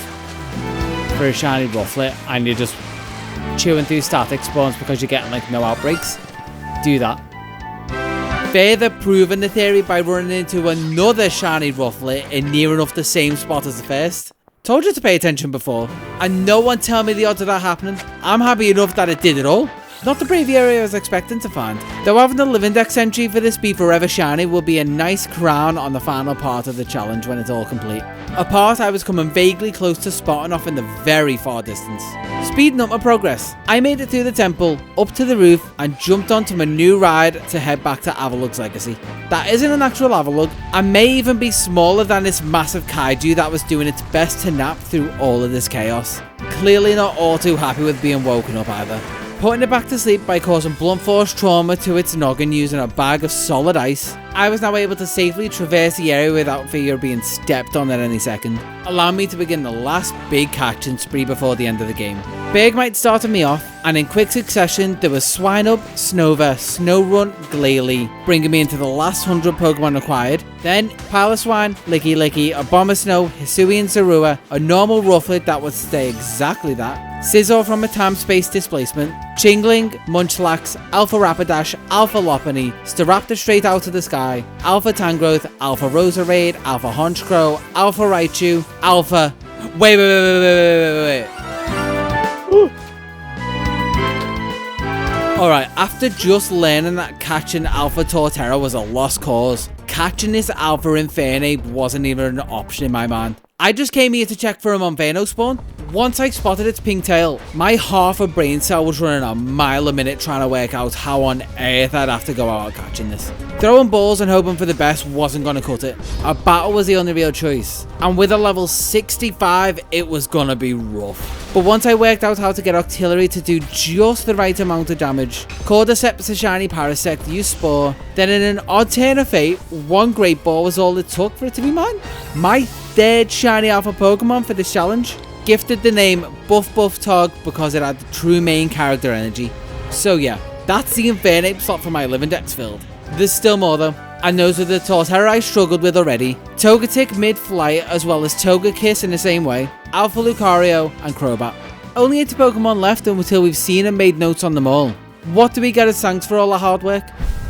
for a shiny Rufflet and you're just chewing through static spawns because you're getting like no outbreaks, do that. Further proving the theory by running into another shiny Rufflet in near enough the same spot as the first. Told you to pay attention before, and no one tell me the odds of that happening. I'm happy enough that it did it all. Not the braviary I was expecting to find. Though having the Living Dex entry for this be forever shiny will be a nice crown on the final part of the challenge when it's all complete. A part I was coming vaguely close to spotting off in the very far distance. Speeding up my progress, I made it through the temple, up to the roof, and jumped onto my new ride to head back to Avalug's Legacy. That isn't an actual Avalug, and may even be smaller than this massive kaiju that was doing its best to nap through all of this chaos. Clearly not all too happy with being woken up either. Putting it back to sleep by causing blunt force trauma to its noggin using a bag of solid ice, I was now able to safely traverse the area without fear of being stepped on at any second, allowing me to begin the last big catching spree before the end of the game. Bergmite started me off, and in quick succession there was Swinub, Snover, Snorunt, Glalie, bringing me into the last 100 Pokemon acquired. Then Piloswine, Licky Licky, a Abomasnow, Hisuian Zorua, a normal Rufflet that would stay exactly that, Scizor from a time-space displacement, Chingling, Munchlax, Alpha Rapidash, Alpha Lopunny, Staraptor straight out of the sky, Alpha Tangrowth, Alpha Roserade, Alpha Honchkrow, Alpha Raichu, Alpha... Wait. Alright, after just learning that catching Alpha Torterra was a lost cause, catching this Alpha Infernape wasn't even an option in my mind. I just came here to check for a Monferno spawn. Once I spotted its pink tail, my half a brain cell was running a mile a minute trying to work out how on earth I'd have to go out catching this. Throwing balls and hoping for the best wasn't going to cut it. A battle was the only real choice. And with a level 65, it was going to be rough. But once I worked out how to get Octillery to do just the right amount of damage, Cordyceps a shiny Parasect, used Spore, then in an odd turn of fate, one Great Ball was all it took for it to be mine. My third shiny alpha Pokemon for this challenge, gifted the name BuffBuffTog because it had the true main character energy. So yeah, that's the Infernape slot for my Living Dex filled. There's still more though, and those are the Torterra I struggled with already, Togetic mid-flight as well as Togekiss in the same way, Alpha Lucario and Crobat. Only 80 Pokemon left until we've seen and made notes on them all. What do we get as thanks for all the hard work?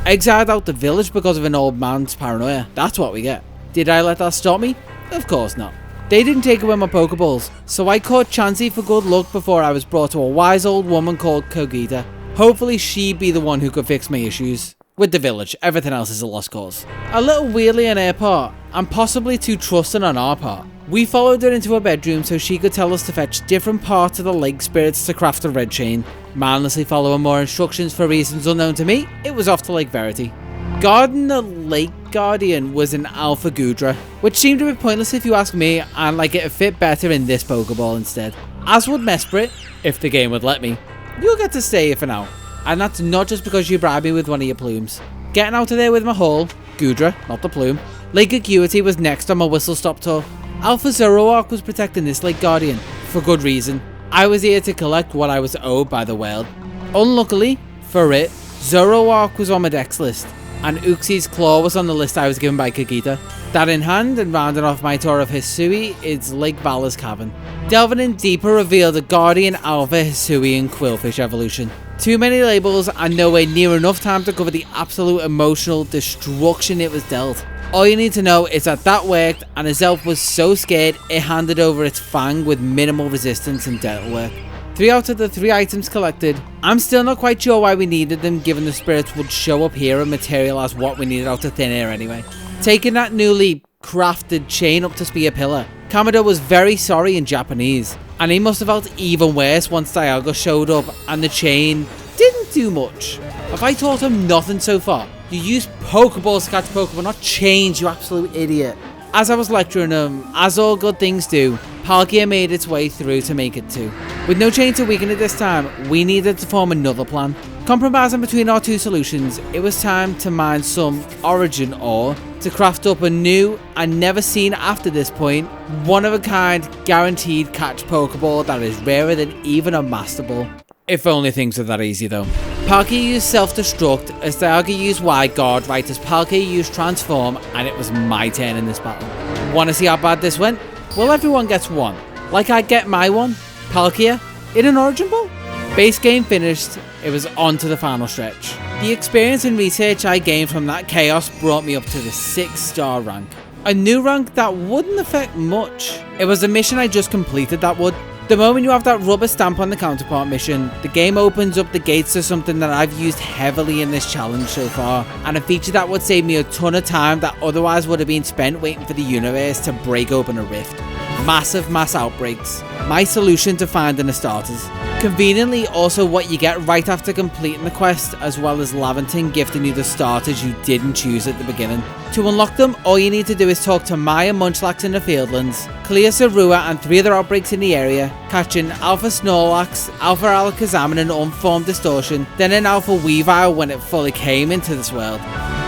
Exiled out the village because of an old man's paranoia, that's what we get. Did I let that stop me? Of course not. They didn't take away my Pokeballs, so I caught Chansey for good luck before I was brought to a wise old woman called Kogita. Hopefully she'd be the one who could fix my issues. With the village, everything else is a lost cause. A little weirdly on her part, and possibly too trusting on our part. We followed her into her bedroom so she could tell us to fetch different parts of the lake spirits to craft a red chain. Mindlessly following more instructions for reasons unknown to me, it was off to Lake Verity. Guarding the Lake Guardian was an Alpha Goodra, which seemed a bit pointless if you ask me, and like it'd fit better in this Pokeball instead. As would Mesprit, if the game would let me. You'll get to stay here for now, and that's not just because you bribed me with one of your plumes. Getting out of there with my haul, Goodra, not the plume. Lake Acuity was next on my whistle stop tour. Alpha Zoroark was protecting this Lake Guardian, for good reason. I was here to collect what I was owed by the world. Unluckily, for it, Zoroark was on my Dex list, and Uxie's Claw was on the list I was given by Kogita. That in hand, and rounding off my tour of Hisui, is Lake Vala's Cavern. Delving in deeper revealed a Guardian Alpha Hisuian Quillfish evolution. Too many labels and nowhere near enough time to cover the absolute emotional destruction it was dealt. All you need to know is that worked, and his elf was so scared it handed over its fang with minimal resistance and dental work. 3 out of the 3 items collected. I'm still not quite sure why we needed them, given the spirits would show up here and materialize what we needed out of thin air anyway. Taking that newly crafted chain up to Spear Pillar, Kamado was very sorry in Japanese, and he must have felt even worse once Dialga showed up and the chain didn't do much. Have I taught him nothing so far? You use Pokeballs to catch Pokemon, not chains, you absolute idiot. As I was lecturing him, as all good things do, Palkia made its way through to make it 2. With no chain to weaken it this time, we needed to form another plan. Compromising between our two solutions, it was time to mine some origin ore to craft up a new and never seen after this point, one of a kind guaranteed catch Pokeball that is rarer than even a Master Ball. If only things were that easy though. Palkia used self-destruct as Dialga used Wide Guard right as Palkia used transform, and it was my turn in this battle. Wanna see how bad this went? Well, everyone gets one. Like I get my one, Palkia, in an Origin Ball. Base game finished, it was on to the final stretch. The experience and research I gained from that chaos brought me up to the 6-star rank. A new rank that wouldn't affect much. It was a mission I just completed that would. The moment you have that rubber stamp on the counterpart mission, the game opens up the gates to something that I've used heavily in this challenge so far, and a feature that would save me a ton of time that otherwise would have been spent waiting for the universe to break open a rift. Massive mass outbreaks. My solution to finding the starters. Conveniently also what you get right after completing the quest, as well as Laventon gifting you the starters you didn't choose at the beginning. To unlock them, all you need to do is talk to Maya Munchlax in the Fieldlands, clear Zorua and 3 other outbreaks in the area, catching Alpha Snorlax, Alpha Alakazam in an unformed distortion, then an Alpha Weavile when it fully came into this world.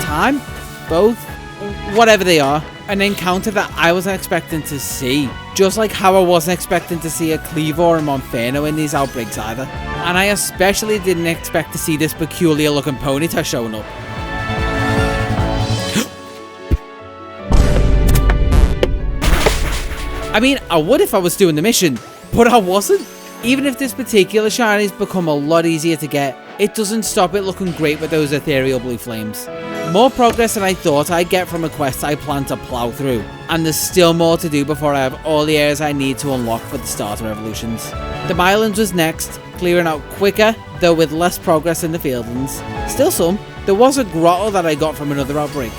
Time? Both? Whatever they are. An encounter that I wasn't expecting to see. Just like how I wasn't expecting to see a Kleavor and Monferno in these outbreaks either. And I especially didn't expect to see this peculiar looking Ponyta showing up. I mean, I would if I was doing the mission, but I wasn't. Even if this particular shiny's become a lot easier to get, it doesn't stop it looking great with those ethereal blue flames. More progress than I thought I'd get from a quest I plan to plow through, and there's still more to do before I have all the areas I need to unlock for the starter evolutions. The Mylands was next, clearing out quicker, though with less progress in the Fieldlands. Still some. There was a grotto that I got from another outbreak.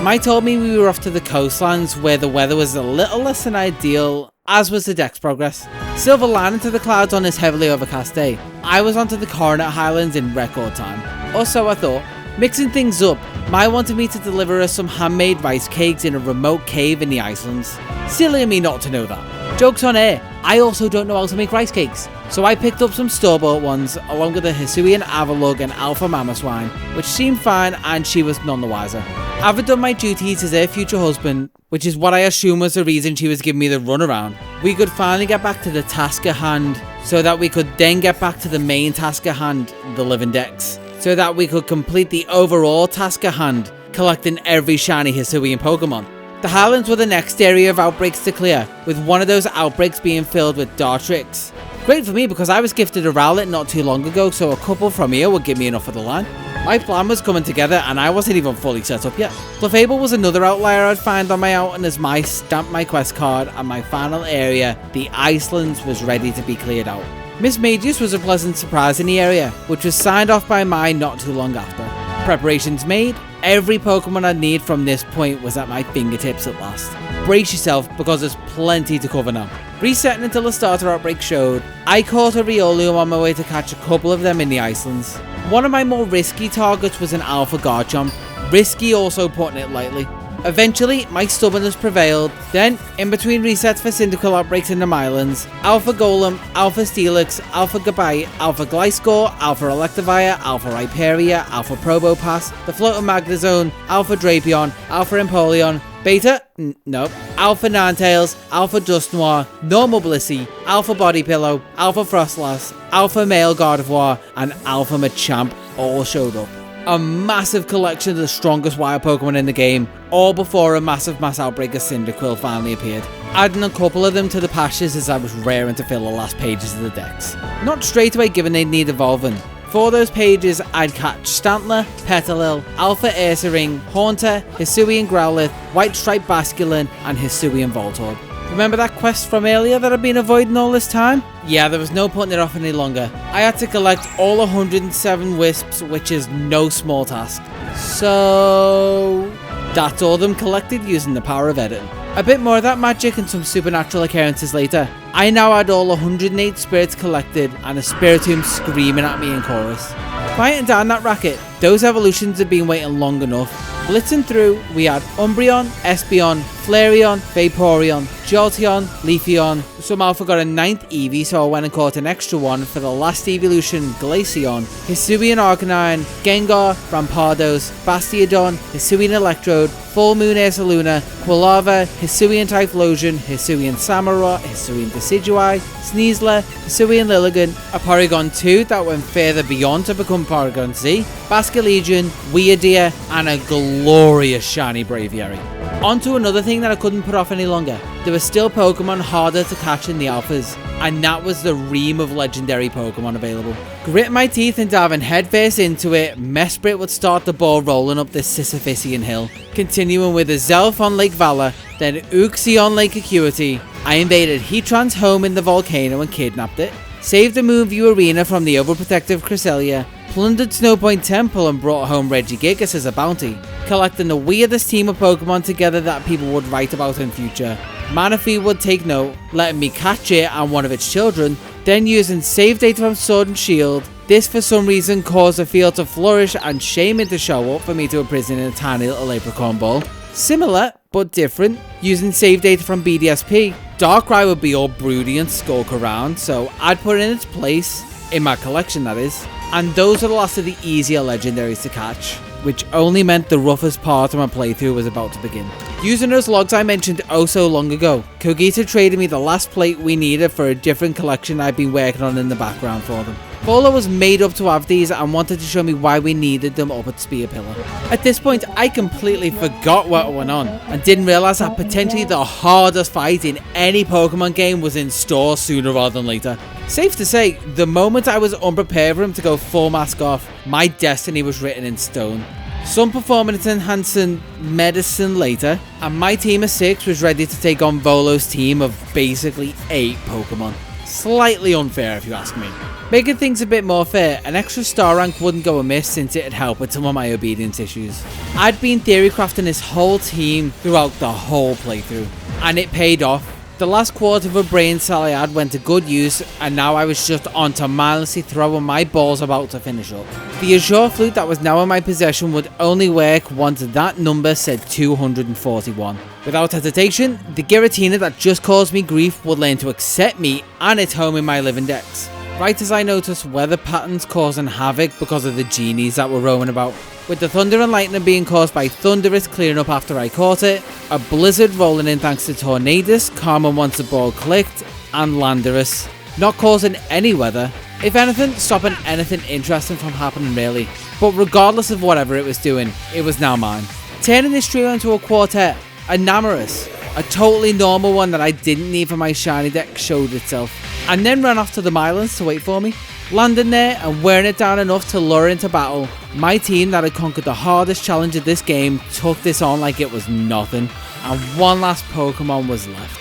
Mike told me we were off to the coastlands where the weather was a little less than ideal, as was the Dex progress. Silver lining to the clouds on this heavily overcast day. I was onto the Coronet Highlands in record time. Or so I thought. Mixing things up, Mai wanted me to deliver her some handmade rice cakes in a remote cave in the Icelands. Silly of me not to know that. Joke's on her, I also don't know how to make rice cakes. So I picked up some store-bought ones along with a Hisuian Avalugg and Alpha Mamoswine, which seemed fine and she was none the wiser. Having done my duties as her future husband, which is what I assume was the reason she was giving me the runaround, we could finally get back to the task at hand, so that we could then get back to the main task at hand, the LIving Dex. So that we could complete the overall task at hand, collecting every shiny Hisuian Pokemon. The Highlands were the next area of outbreaks to clear, with one of those outbreaks being filled with Dartrix. Great for me because I was gifted a Rowlet not too long ago, so a couple from here would give me enough of the line. My plan was coming together and I wasn't even fully set up yet. Clefable was another outlier I'd find on my outing as my stamped my quest card, and my final area, the Icelands, was ready to be cleared out. Miss Magius was a pleasant surprise in the area, which was signed off by Mai not too long after. Preparations made, every Pokemon I'd need from this point was at my fingertips at last. Brace yourself because there's plenty to cover now. Resetting until the starter outbreak showed, I caught a Riolume on my way to catch a couple of them in the Icelands. One of my more risky targets was an Alpha Garchomp, risky also putting it lightly. Eventually, my stubbornness prevailed. Then, in between resets for Cyndaquil outbreaks in the Mylands, Alpha Golem, Alpha Steelix, Alpha Gabite, Alpha Gliscor, Alpha Electivire, Alpha Rhyperia, Alpha Probopass, the Floating Magnezone, Alpha Drapion, Alpha Empoleon, Beta? Nope. Alpha Ninetales, Alpha Dusknoir, Normal Blissey, Alpha Body Pillow, Alpha Frostlass, Alpha Male Gardevoir, and Alpha Machamp all showed up. A massive collection of the strongest wild Pokemon in the game, all before a massive mass outbreak of Cyndaquil finally appeared. Adding a couple of them to the pastures as I was raring to fill the last pages of the Dex. Not straight away given they'd need evolving. For those pages, I'd catch Stantler, Petalil, Alpha Ursaring, Haunter, Hisuian Growlithe, White Stripe Basculin, and Hisuian Voltorb. Remember that quest from earlier that I've been avoiding all this time? Yeah, there was no putting it off any longer. I had to collect all 107 Wisps, which is no small task. So that's all of them collected using the power of editing. A bit more of that magic and some supernatural occurrences later. I now had all 108 spirits collected and a Spiritomb screaming at me in chorus. Quieting down that racket, those evolutions had been waiting long enough. Blitzing through, we had Umbreon, Espeon, Flareon, Vaporeon, Jolteon, Leafeon, somehow forgot a 9th Eevee, so I went and caught an extra one for the last evolution, Glaceon, Hisuian Arcanine, Gengar, Rampardos, Bastiodon, Hisuian Electrode, Full Moon Ursaluna, Kleavor, Hisuian Typhlosion, Hisuian Samurott, Hisuian Decidueye, Sneasler, Hisuian Lilligant, a Porygon 2 that went further beyond to become Porygon Z, Basculin, Weirdeer, and a glorious shiny Braviary. On to another thing that I couldn't put off any longer. There were still Pokemon harder to catch in the alphas, and that was the ream of legendary Pokemon available. Grit my teeth and diving headfirst into it, Mesprit would start the ball rolling up this Sisyphusian hill, continuing with a Zelf on Lake Valor, then Uxie on Lake Acuity. I invaded Heatran's home in the volcano and kidnapped it, saved the Moonview Arena from the overprotective Cresselia, plundered Snowpoint Temple and brought home Regigigas as a bounty, collecting the weirdest team of Pokemon together that people would write about in future. Manaphy would take note, letting me catch it and one of its children, then using save data from Sword and Shield. This for some reason caused the field to flourish and Shaman to show up for me to imprison in a tiny little Leprechaun ball. Similar, but different, using save data from BDSP, Darkrai would be all broody and skulk around, so I'd put it in its place, in my collection that is, and those are the last of the easier legendaries to catch, which only meant the roughest part of my playthrough was about to begin. Using those logs I mentioned oh so long ago, Kogita traded me the last plate we needed for a different collection I'd been working on in the background for them. Bolo was made up to have these and wanted to show me why we needed them up at Spear Pillar. At this point, I completely forgot what went on and didn't realise that potentially the hardest fight in any Pokemon game was in store sooner rather than later. Safe to say, the moment I was unprepared for him to go full mask off, my destiny was written in stone. Some performance enhancing medicine later, and my team of 6 was ready to take on Volo's team of basically 8 Pokemon. Slightly unfair if you ask me. Making things a bit more fair, an extra star rank wouldn't go amiss since it'd help with some of my obedience issues. I'd been theory crafting this whole team throughout the whole playthrough, and it paid off. The last quarter of a brain cell I had went to good use, and now I was just on to mindlessly throwing my balls about to finish up. The Azure Flute that was now in my possession would only work once that number said 241. Without hesitation, the Giratina that just caused me grief would learn to accept me and its home in my living Dex. Right as I noticed weather patterns causing havoc because of the genies that were roaming about. With the thunder and lightning being caused by Thundurus clearing up after I caught it, a blizzard rolling in thanks to Tornadus, calming once the ball clicked, and Landorus, not causing any weather, if anything, stopping anything interesting from happening really. But regardless of whatever it was doing, it was now mine. Turning this trio into a quartet, Enamorus, a totally normal one that I didn't need for my shiny deck, showed itself, and then ran off to the Mylands to wait for me. Landing there and wearing it down enough to lure into battle, my team that had conquered the hardest challenge of this game took this on like it was nothing, and one last Pokemon was left,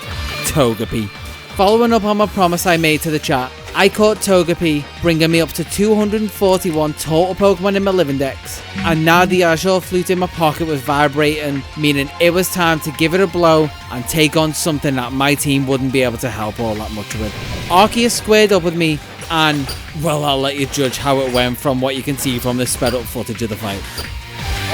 Togepi. Following up on my promise I made to the chat, I caught Togepi, bringing me up to 241 total Pokemon in my living Dex, and now the Azure Flute in my pocket was vibrating, meaning it was time to give it a blow and take on something that my team wouldn't be able to help all that much with. Arceus squared up with me, and, well, I'll let you judge how it went from what you can see from the sped up footage of the fight.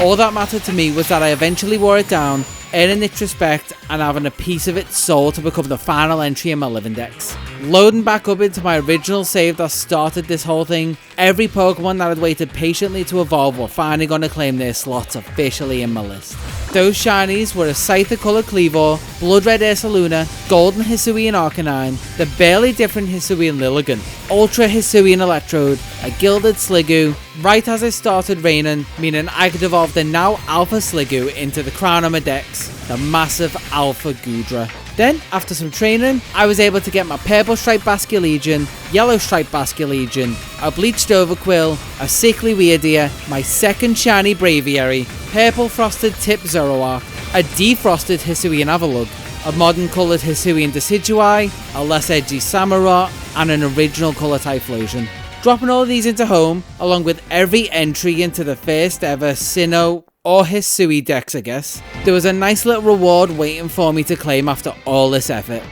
All that mattered to me was that I eventually wore it down, earning its respect and having a piece of its soul to become the final entry in my living Dex. Loading back up into my original save that started this whole thing, every Pokemon that had waited patiently to evolve were finally going to claim their slots officially in my list. Those shinies were a Scyther colored Kleavor, Blood Red Ursaluna, Golden Hisuian Arcanine, the barely different Hisuian Lilligant, Ultra Hisuian Electrode, a Gilded Sliggoo, right as it started raining, meaning I could evolve the now Alpha Sliggoo into the crown of my Dex, the massive Alpha Goodra. Then, after some training, I was able to get my Purple Striped Basculin, Yellow Striped Basculin, a Bleached Overquill, a Sickly Weirdeer, my second shiny Braviary, Purple Frosted Tip Zoroark, a Defrosted Hisuian Avalugg, a modern coloured Hisuian Decidueye, a less edgy Samurott, and an original colour Typhlosion. Dropping all of these into home, along with every entry into the first ever Sinnoh or Hisui Dex, I guess, there was a nice little reward waiting for me to claim after all this effort.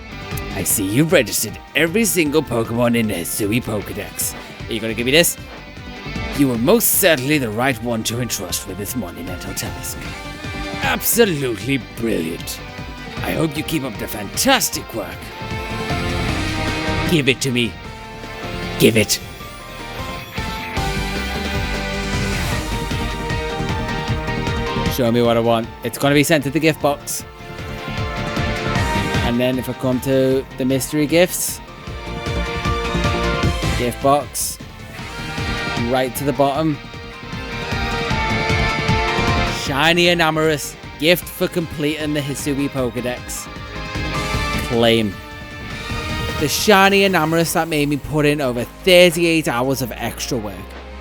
I see you've registered every single Pokemon in the Hisui Pokedex. Are you going to give me this? You were most certainly the right one to entrust with this monumental task. Absolutely brilliant. I I hope you keep up the fantastic work. Give it to me. Give it. Show me what I want. It's going to be sent to the gift box. And then if I come to the mystery gifts, gift box, right to the bottom. Shiny Enamorus, gift for completing the Hisui Pokedex. Claim. The shiny Enamorus that made me put in over 38 hours of extra work.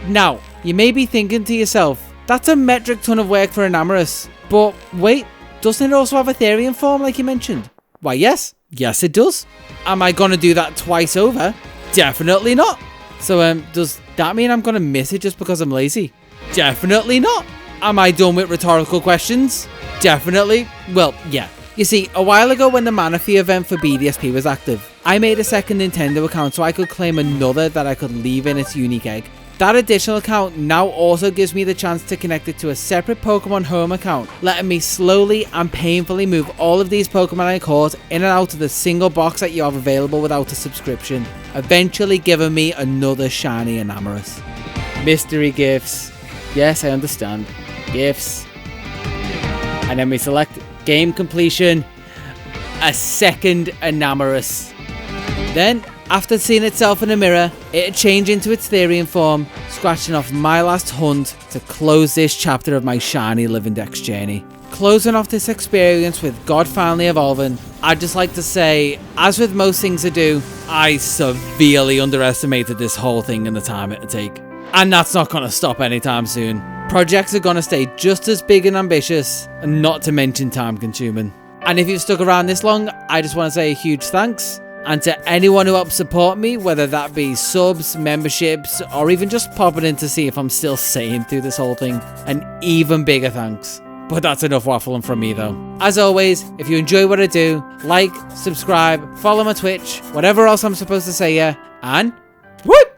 Now, you may be thinking to yourself, that's a metric ton of work for Enamorus. But wait, doesn't it also have Ethereum form like you mentioned? Why yes. Yes it does. Am I going to do that twice over? Definitely not. So does that mean I'm going to miss it just because I'm lazy? Definitely not. Am I done with rhetorical questions? Definitely. Well, yeah. You see, a while ago when the Manaphy event for BDSP was active, I made a second Nintendo account so I could claim another that I could leave in its unique egg. That additional account now also gives me the chance to connect it to a separate Pokemon home account, letting me slowly and painfully move all of these Pokemon I caught in and out of the single box that you have available without a subscription, eventually giving me another shiny Enamorus. Mystery gifts. Yes, I understand. Gifts. And then we select game completion, a second Enamorus. Then, after seeing itself in a mirror, it'd change into its Therian form, scratching off my last hunt to close this chapter of my shiny LIving Dex journey. Closing off this experience with God finally evolving, I'd just like to say, as with most things I do, I severely underestimated this whole thing and the time it'd take. And that's not going to stop anytime soon. Projects are going to stay just as big and ambitious, and not to mention time consuming. And if you've stuck around this long, I just want to say a huge thanks. And to anyone who helped support me, whether that be subs, memberships, or even just popping in to see if I'm still sane through this whole thing, an even bigger thanks. But that's enough waffling from me though. As always, if you enjoy what I do, like, subscribe, follow my Twitch, whatever else I'm supposed to say here, and whoop!